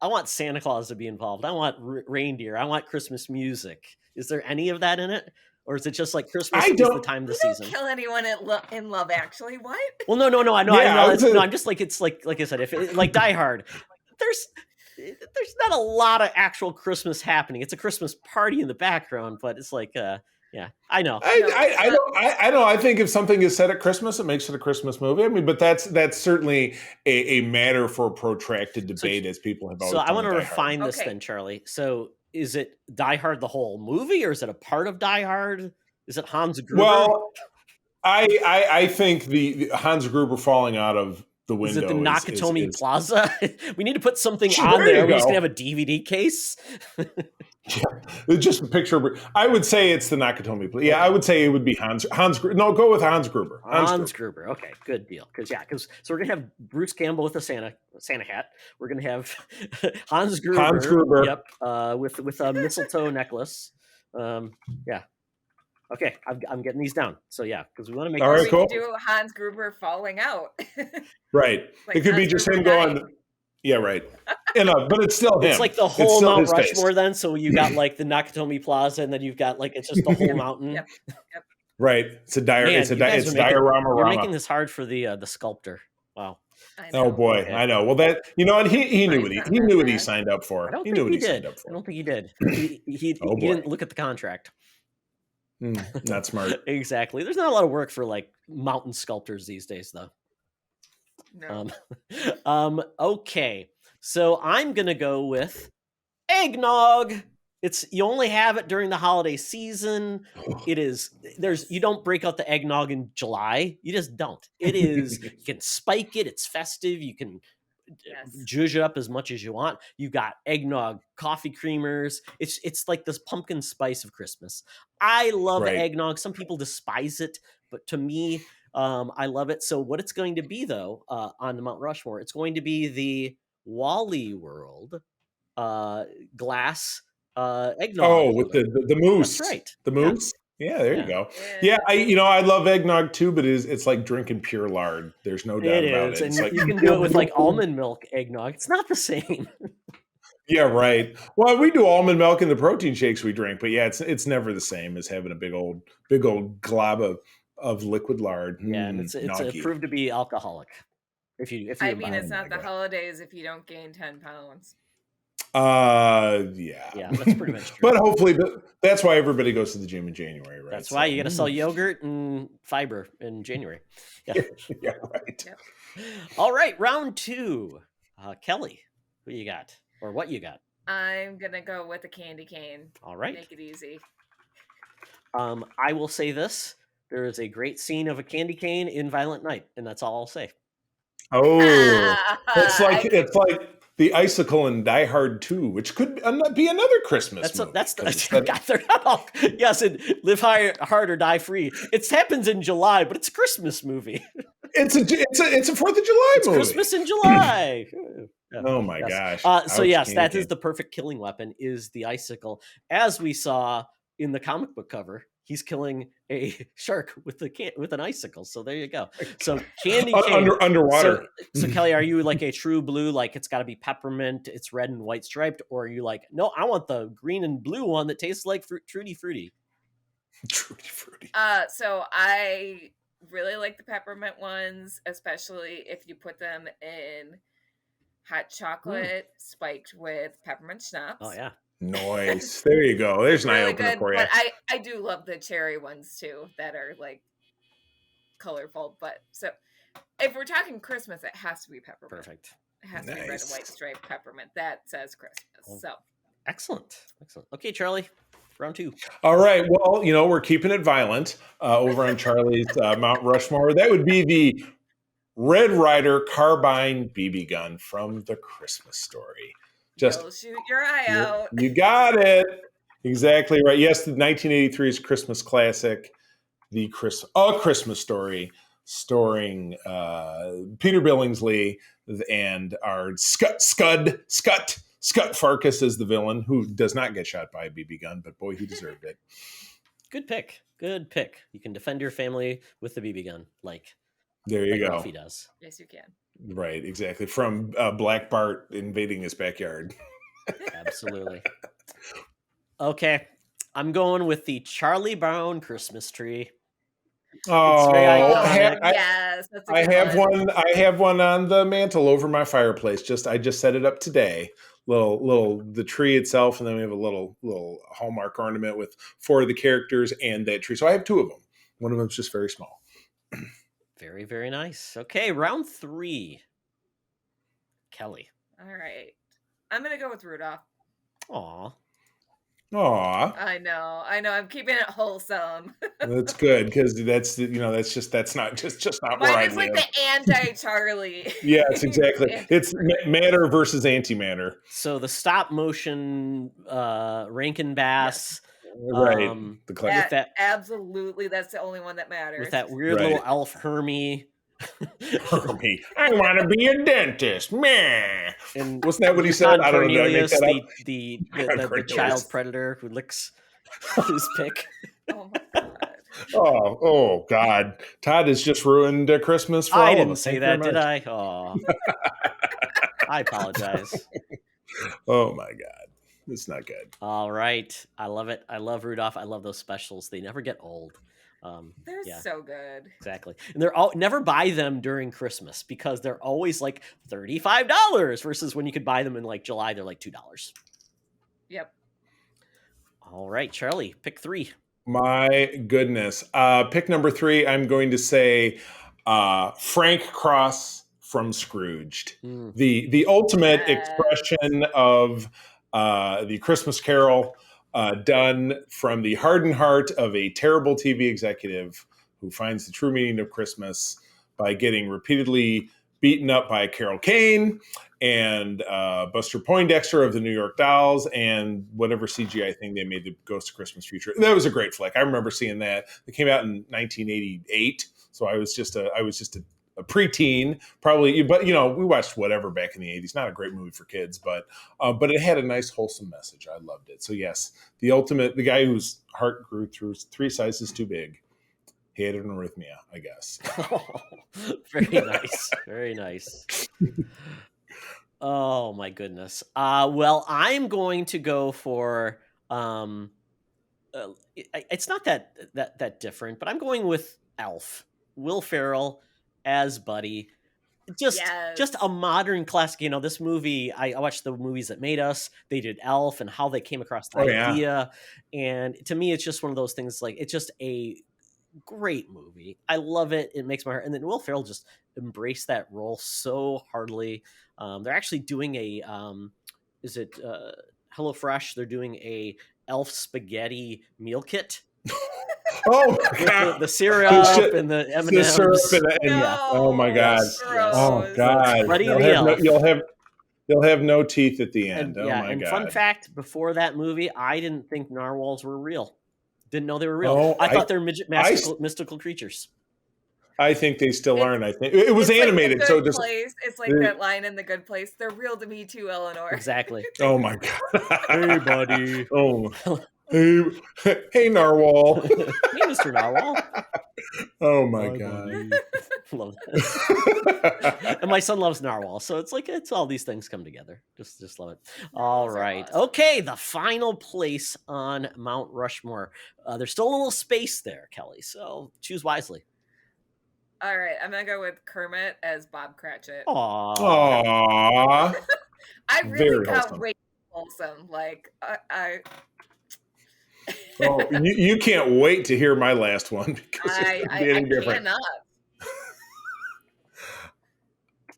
I want Santa Claus to be involved. I want reindeer. I want Christmas music. Is there any of that in it, or is it just like Christmas is the time of the season? Kill anyone in Love Actually? What? Well, no. I know. Yeah, I'm just like, it's like I said, if like Die Hard, there's not a lot of actual Christmas happening. It's a Christmas party in the background, but it's like. Yeah, I know. I know. I think if something is set at Christmas, it makes it a Christmas movie. I mean, but that's certainly a matter for protracted debate, as people have always. So I want to refine this then, Charlie. So is it Die Hard the whole movie, or is it a part of Die Hard? Is it Hans Gruber? Well, I think the Hans Gruber falling out of the window. Is it the Nakatomi Plaza? We need to put something on there. We're just gonna have a DVD case. Yeah, just a picture. I would say it's the Nakatomi. Yeah, I would say it would be Hans. No, go with Hans Gruber. Hans Gruber. Okay, good deal. Because so we're gonna have Bruce Campbell with a Santa hat. We're gonna have Hans Gruber. Hans Gruber. Yep. With a mistletoe necklace. Yeah. Okay, I'm getting these down. So yeah, because we want to make. All right, we cool. could do Hans Gruber falling out. Right. Like it could be Hans just Gruber him going. dying. Yeah, right. But it's still him. It's like the It's whole still Mount his face. Rushmore then. So you got like the Nakatomi Plaza, and then you've got like it's just the whole mountain. Yep. Right. It's a diorama. You're making this hard for the sculptor. Wow. I know. Oh boy, Okay. I know. Well, that and he knew Mine's he not knew that what he bad. signed up for. I don't He think knew what he he signed did. up for. I don't think he did. He Oh, boy. didn't look at the contract. Not smart. Exactly. There's not a lot of work for like mountain sculptors these days, though. No. Okay. So I'm gonna go with eggnog. You only have it during the holiday season. You don't break out the eggnog in July. You just don't. It is you can spike it, it's festive, you can zhuzh it up as much as you want. You've got eggnog coffee creamers. It's like this pumpkin spice of Christmas. I love eggnog. Some people despise it, but to me, I love it. So what it's going to be though, on the Mount Rushmore, it's going to be the Wally World glass eggnog. Oh, with the moose. That's right. The moose. Yeah, there you go. Yeah, I love eggnog too, but it's like drinking pure lard. There's no doubt about it. And It's like, you can do it with like almond milk eggnog. It's not the same. Yeah, right. Well, we do almond milk in the protein shakes we drink, but yeah, it's never the same as having a big old glob of liquid lard. Yeah, and it's proved to be alcoholic. I mean, it's not the holidays if you don't gain 10 pounds. Yeah, that's pretty much true. But hopefully, that's why everybody goes to the gym in January, right? That's why you got to sell yogurt and fiber in January. Yeah, yeah, right. Yep. All right, round 2. Kelly, who you got, or what you got? I'm gonna go with a candy cane. All right, make it easy. I will say this: there is a great scene of a candy cane in Violent Night, and that's all I'll say. Oh, it's like the icicle in Die Hard 2, which could be another Christmas movie. Yes, and Live Hard or Die Free. It happens in July, but it's a Christmas movie. It's a 4th of July movie. Christmas in July. Oh my gosh. So yes, that is the perfect killing weapon, is the icicle. As we saw in the comic book cover, he's killing a shark with an icicle. So there you go. So candy cane underwater. So Kelly, are you like a true blue? Like it's got to be peppermint, it's red and white striped, or are you like, no, I want the green and blue one that tastes like Trudy Fruity? Trudy Fruity. So I really like the peppermint ones, especially if you put them in hot chocolate spiked with peppermint schnapps. Oh yeah. Nice. There you go. There's an eye opener for you. But I do love the cherry ones too that are like colorful. But so if we're talking Christmas, it has to be peppermint. Perfect. It has to be red and white striped peppermint. That says Christmas. So excellent. Okay, Charlie. Round 2. All right. Well, we're keeping it violent over on Charlie's Mount Rushmore. That would be the Red Ryder carbine BB gun from The Christmas Story. Go shoot your eye out. You got it. Exactly right. Yes, the 1983's Christmas classic, A Christmas Story, starring Peter Billingsley and our Scott Farkas as the villain, who does not get shot by a BB gun, but boy, he deserved it. Good pick. You can defend your family with the BB gun, there you go. Ralphie does. Yes, you can. Right, exactly. From Black Bart invading his backyard. Absolutely. Okay, I'm going with the Charlie Brown Christmas tree. Oh, yes, that's a good one. I have one on the mantle over my fireplace. I just set it up today. The tree itself, and then we have a little Hallmark ornament with 4 of the characters and that tree. So I have 2 of them. One of them's just very small. Very, very nice. Okay, round 3. Kelly. All right. I'm going to go with Rudolph. Aw. Aw, I know. I'm keeping it wholesome. that's good because that's not just not where Mine I is like live. the anti-Charlie. Yes, exactly. It's Anti-Charlie. matter versus antimatter. So the stop motion Rankin Bass, Right. The with that Absolutely, that's the only one that matters. with that weird Right. little elf Hermie. Hermie. I want to be a dentist. Meh. And Wasn't that what he said? Yukon I don't know. Did I make Cornelius, that up? the Cornelius. child predator who licks his pick. Oh my god. Oh, God. Todd has just ruined Christmas for all I of didn't us. say Thank you very that, did much. I? Oh, I apologize. Oh, my God. It's not good. All right, I love it. I love Rudolph. I love those specials. They never get old. They're Yeah. so good. Exactly. And they're all never buy them during Christmas because they're always like $35 versus when you could buy them in like July, they're like $2. Yep. All right, Charlie, pick 3. My goodness. Pick number 3, I'm going to say Frank Cross from Scrooged. The ultimate Yes. expression of the Christmas Carol, done from the hardened heart of a terrible TV executive who finds the true meaning of Christmas by getting repeatedly beaten up by Carol Kane and Buster Poindexter of the New York Dolls and whatever CGI thing they made, the Ghost of Christmas Future. That was a great flick. I remember seeing that. It came out in 1988, so I was just a preteen, probably. But we watched whatever back in the 80s. Not a great movie for kids, but it had a nice wholesome message. I loved it. So yes, the guy whose heart grew through 3 sizes too big. He had an arrhythmia, I guess. Very nice. Very nice. Oh my goodness. Well, I'm going to go for it's not that different, but I'm going with Elf. Will Ferrell as Buddy. Just a modern classic. This movie, I watched the movies that made us. They did Elf and how they came across the idea. And to me, it's just one of those things, like, it's just a great movie. I love it. It makes my heart. And then Will Ferrell just embraced that role so heartily. They're actually doing a HelloFresh? They're doing a Elf spaghetti meal kit. Oh my God. The syrup and the M&Ms. The syrup yeah. Oh my God. Yes. Oh God. Buddy You'll have no teeth at the end. And, oh my God. Fun fact, before that movie, I didn't think narwhals were real. Didn't know they were real. Oh, I thought they were mystical creatures. I think they still aren't. I think it was animated, like so just it's like that line in The Good Place. They're real to me too, Eleanor. Exactly. Oh my God. Hey, buddy. Oh. Hey, narwhal. Hey, Mr. Narwhal. Oh my God. Love that. And my son loves narwhal, so it's all these things come together. Just love it. All right. Awesome. Okay, the final place on Mount Rushmore. There's still a little space there, Kelly, so choose wisely. All right, I'm gonna go with Kermit as Bob Cratchit. Aww. I really Very got wholesome. way wholesome. Like I Oh, you can't wait to hear my last one because it's I different. cannot.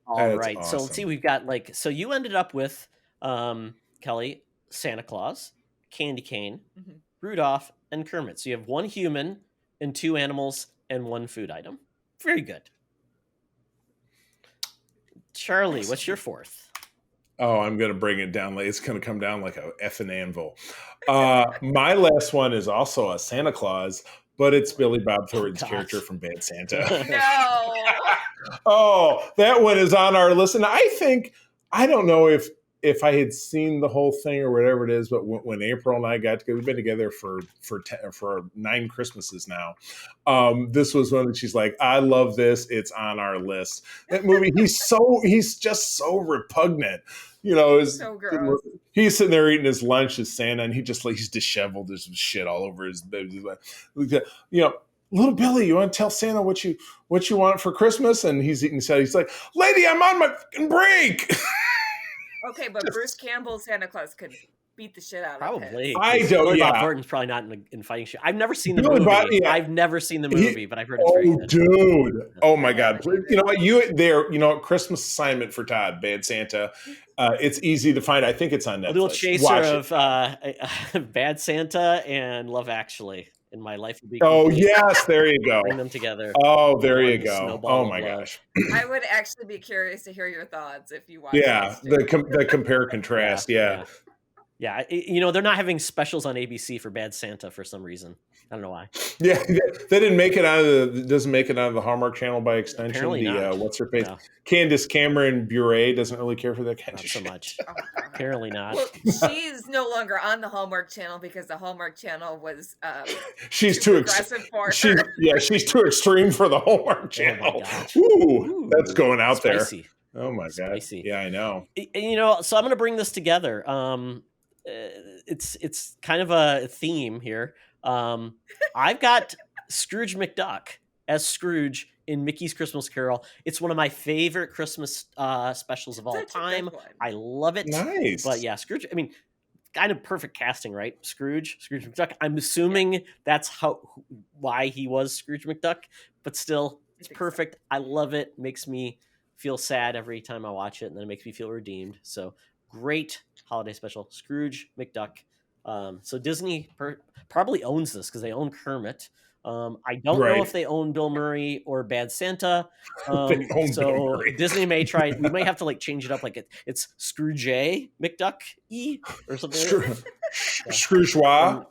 All That's right. So let's awesome. see. We've got so you ended up with Kelly, Santa Claus, Candy Cane, Mhm. Rudolph, and Kermit. So you have 1 human and 2 animals and 1 food item. Very good. Charlie, what's your 4th? Oh, I'm going to bring it down. It's going to come down like a effing anvil. My last one is also a Santa Claus, but it's Billy Bob Thornton's character from Bad Santa. No. Oh, that one is on our list. And I don't know if I had seen the whole thing or whatever it is, but when April and I got together, we've been together for 9 Christmases now. This was one that she's like, I love this. It's on our list. That movie, he's just so repugnant. So gross. He's sitting there eating his lunch as Santa, and he's disheveled. There's shit all over his baby. Little Billy, you want to tell Santa what you want for Christmas? And he's eating salad. He's like, lady, I'm on my fucking break. Okay, but Bruce Campbell's Santa Claus could beat the shit out of Probably. him. I 'cause don't- Billy Bob yeah. Thornton's probably not in fighting shape. I've never seen the Billy movie. Bob- yeah. I've never seen the movie, but I've heard it's very Oh, good. dude! Oh my I God! haven't either. You know what? You know, Christmas assignment for Todd, Bad Santa. It's easy to find. I think it's on A little Netflix. chaser Watch of Bad Santa and Love Actually. And my life would be Oh complete. yes, there you go. Bring them together. Oh, there you One go. snowball Oh of my love. gosh. I would actually be curious to hear your thoughts if you watch Yeah, this, too. the compare contrast. Yeah. Yeah, you know, they're not having specials on ABC for Bad Santa for some reason. I don't know why. Yeah, they didn't make it out of the doesn't make it out of the Hallmark Channel by extension. Apparently not. What's her face? No. Candace Cameron Bure doesn't really care for that kind Not of so shit. much. Oh, God. Apparently not. Well, she's no longer on the Hallmark Channel because the Hallmark Channel was She's too too aggressive for her. she's too extreme for the Hallmark Channel. gosh. Ooh, that's going out Spicy. there. Oh my Spicy. God. Yeah, I know. And, you know, so I'm going to bring this together. It's kind of a theme here. I've got Scrooge McDuck as Scrooge in Mickey's Christmas Carol. It's one of my favorite Christmas specials of all Such a good time. one. I love it. Nice. But yeah, Scrooge, I mean, kind of perfect casting, right? Scrooge McDuck. I'm assuming that's why he was Scrooge McDuck, but still, it's think so. perfect. I love it. Makes me feel sad every time I watch it, and then it makes me feel redeemed. So great holiday special, Scrooge McDuck. So Disney probably owns this because they own Kermit. I don't know if they own Bill Murray or Bad Santa. They own Bill So Murray. Disney may try. We may have to like change it up, like it's Scrooge McDuck or something. Scrooge-wa?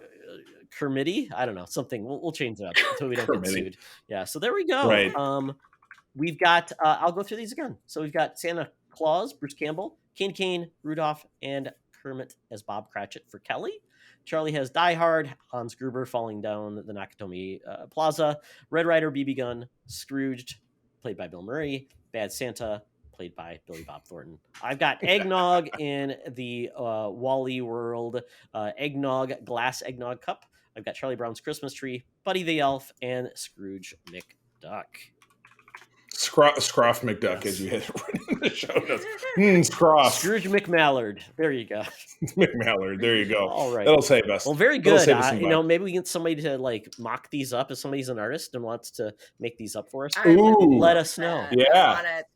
Kermitty. I don't know, something. We'll change it up until we don't get Kermitty. sued. Yeah. So there we go. Right. We've got. I'll go through these again. So we've got Santa Claus, Bruce Campbell, Kane, Rudolph, and Kermit as Bob Cratchit for Kelly. Charlie has Die Hard, Hans Gruber falling down the Nakatomi Plaza, Red Ryder BB gun, Scrooged, played by Bill Murray, Bad Santa, played by Billy Bob Thornton. I've got Eggnog in the Wally World glass eggnog cup. I've got Charlie Brown's Christmas Tree, Buddy the Elf, and Scrooge McDuck. Scruff McDuck, as you had written in the show notes. Scruff. Scrooge McMallard. There you go. McMallard. There you go. All right. That'll save us. Well, very That'll good. save us some You know, bucks. maybe we get somebody to like mock these up if somebody's an artist and wants to make these up for us. I would Ooh. Let love us know. that. Yeah. I want it.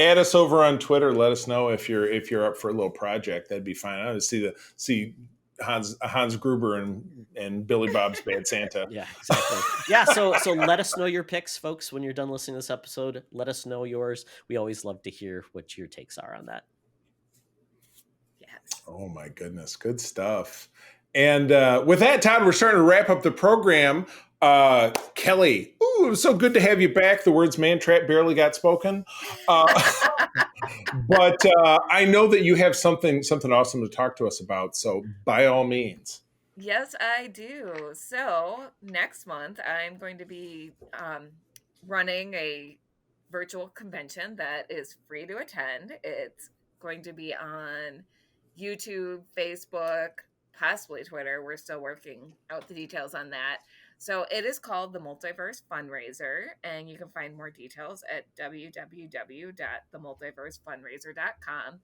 Add us over on Twitter. Let us know if you're up for a little project. That'd be fine. I would see Hans Gruber and Billy Bob's Bad Santa. Yeah, exactly. Yeah, so let us know your picks, folks, when you're done listening to this episode. Let us know yours. We always love to hear what your takes are on that. Yes. Oh my goodness, good stuff. And with that, Todd, we're starting to wrap up the program. Kelly, ooh, it was so good to have you back. The words "man trap" barely got spoken, but I know that you have something awesome to talk to us about. So, by all means. Yes, I do. So next month, I'm going to be running a virtual convention that is free to attend. It's going to be on YouTube, Facebook, possibly Twitter. We're still working out the details on that. So it is called the Multiverse Fundraiser, and you can find more details at www.themultiversefundraiser.com.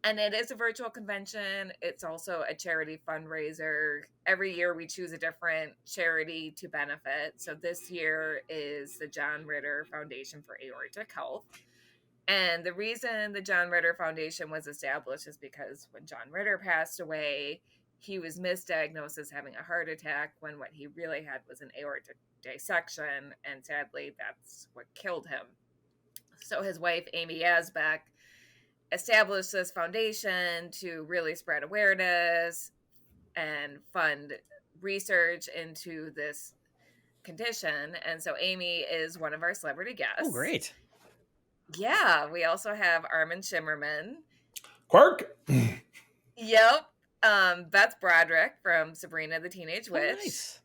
And it is a virtual convention. It's also a charity fundraiser. Every year we choose a different charity to benefit. So this year is the John Ritter Foundation for Aortic Health. And the reason the John Ritter Foundation was established is because when John Ritter passed away, he was misdiagnosed as having a heart attack when what he really had was an aortic dissection. And sadly, that's what killed him. So his wife, Amy Yazbek, established this foundation to really spread awareness and fund research into this condition. And so Amy is one of our celebrity guests. Oh, great. Yeah. We also have Armin Shimmerman. Quark. Yep. Beth Broderick from Sabrina the Teenage Witch. Oh, nice.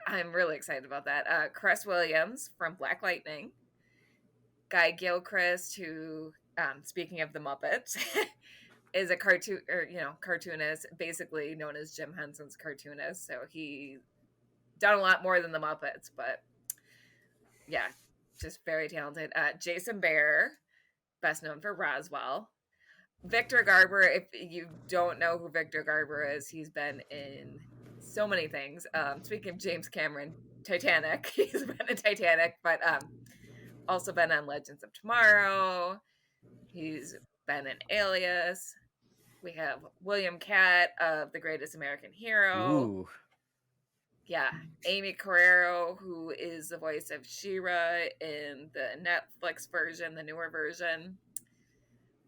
I'm really excited about that. Cress Williams from Black Lightning. Guy Gilchrist, who, speaking of the Muppets, is a cartoonist, basically known as Jim Henson's cartoonist. So he done a lot more than the Muppets, but yeah, just very talented. Jason Bear, best known for Roswell. Victor Garber, if you don't know who Victor Garber is, he's been in so many things. Speaking of James Cameron, Titanic, he's been in Titanic, but also been on Legends of Tomorrow. He's been in Alias. We have William Catt of The Greatest American Hero. Ooh. Yeah, Amy Carrero, who is the voice of She-Ra in the Netflix version, the newer version.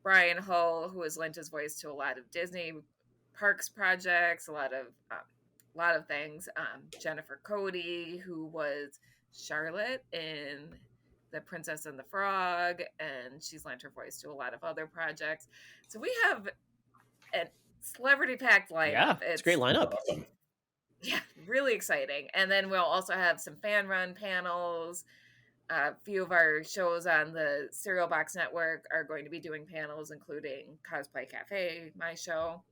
Brian Hull, who has lent his voice to a lot of Disney Parks projects, a lot of things. Jennifer Cody, who was Charlotte in The Princess and the Frog, and she's lent her voice to a lot of other projects. So we have a celebrity-packed lineup. Yeah, it's a great lineup. Yeah, really exciting. And then we'll also have some fan-run panels. A few of our shows on the Cereal Box Network are going to be doing panels, including Cosplay Cafe, my show.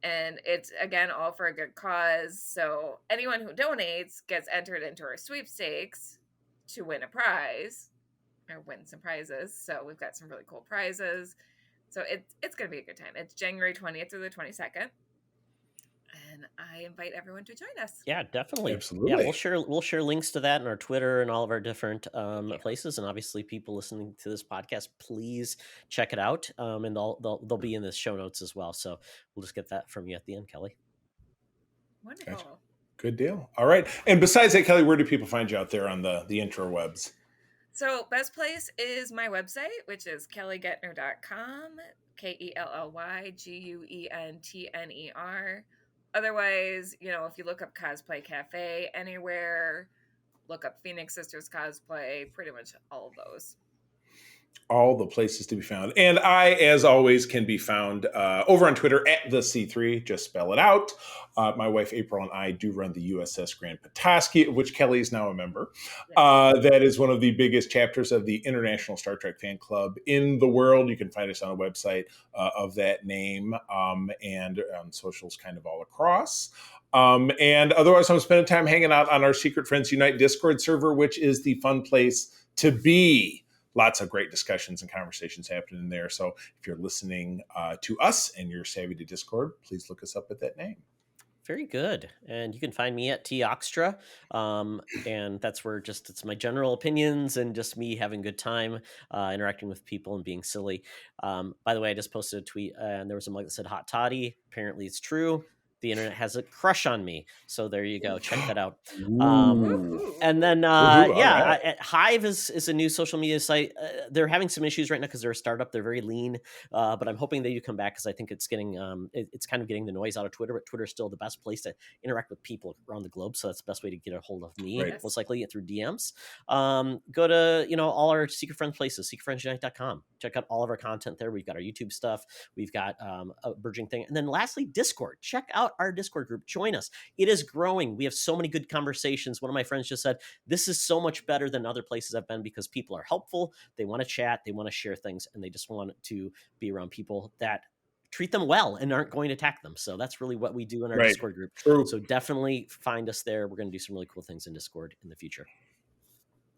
And it's, again, all for a good cause. So anyone who donates gets entered into our sweepstakes to win a prize, or win some prizes. So we've got some really cool prizes. So it's going to be a good time. It's January 20th through the 22nd. And I invite everyone to join us. Yeah, definitely. Absolutely. Yeah, we'll share links to that in our Twitter and all of our different places. And obviously, people listening to this podcast, please check it out. And they'll be in the show notes as well. So we'll just get that from you at the end, Kelly. Wonderful. Gotcha. Good deal. All right. And besides that, Kelly, where do people find you out there on the interwebs? So best place is my website, which is kellygetner.com, KELLYGUENTNER. Otherwise, if you look up Cosplay Cafe anywhere, look up Phoenix Sisters Cosplay, pretty much all of those. All the places to be found. And I, as always, can be found over on Twitter at the C3. Just spell it out. My wife, April, and I do run the USS Grand Petoskey, of which Kelly is now a member. That is one of the biggest chapters of the International Star Trek Fan Club in the world. You can find us on a website of that name and on socials kind of all across. And otherwise, I'm spending time hanging out on our Secret Friends Unite Discord server, which is the fun place to be. Lots of great discussions and conversations happening there. So if you're listening to us and you're savvy to Discord, please look us up at that name. Very good. And you can find me at Toxtra. And that's where it's my general opinions and just me having a good time interacting with people and being silly. By the way, I just posted a tweet and there was a mug that said hot toddy. Apparently it's true. The internet has a crush on me. So there you go. Check that out. And then, Hive is a new social media site. They're having some issues right now because they're a startup. They're very lean, but I'm hoping that you come back because I think it's getting, it's kind of getting the noise out of Twitter, but Twitter is still the best place to interact with people around the globe. So that's the best way to get a hold of me, most likely through DMs. Go to, all our Secret Friends places, secretfriendsunite.com. Check out all of our content there. We've got our YouTube stuff. We've got a burgeoning thing. And then lastly, Discord. Check out our Discord group. Join us. It is growing. We have so many good conversations. One of my friends just said, this is so much better than other places I've been because people are helpful. They want to chat. They want to share things. And they just want to be around people that treat them well and aren't going to attack them. So that's really what we do in our Discord group. True. So definitely find us there. We're going to do some really cool things in Discord in the future.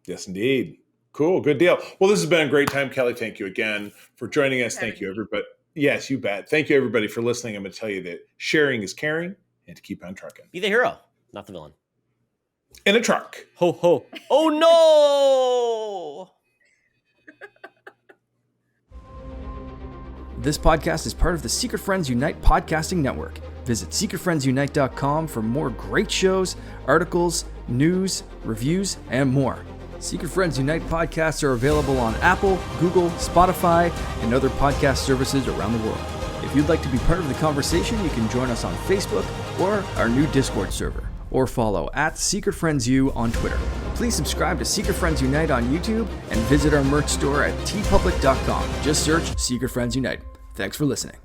Yes, indeed. Cool. Good deal. Well, this has been a great time, Kelly. Thank you again for joining us. Thank you, everybody. Yes, you bet. Thank you, everybody, for listening. I'm going to tell you that sharing is caring and to keep on trucking. Be the hero, not the villain. In a truck. Ho, ho. Oh, no! This podcast is part of the Secret Friends Unite podcasting network. Visit secretfriendsunite.com for more great shows, articles, news, reviews, and more. Secret Friends Unite podcasts are available on Apple, Google, Spotify, and other podcast services around the world. If you'd like to be part of the conversation, you can join us on Facebook or our new Discord server, or follow @SecretFriendsU on Twitter. Please subscribe to Secret Friends Unite on YouTube and visit our merch store at tpublic.com. Just search Secret Friends Unite. Thanks for listening.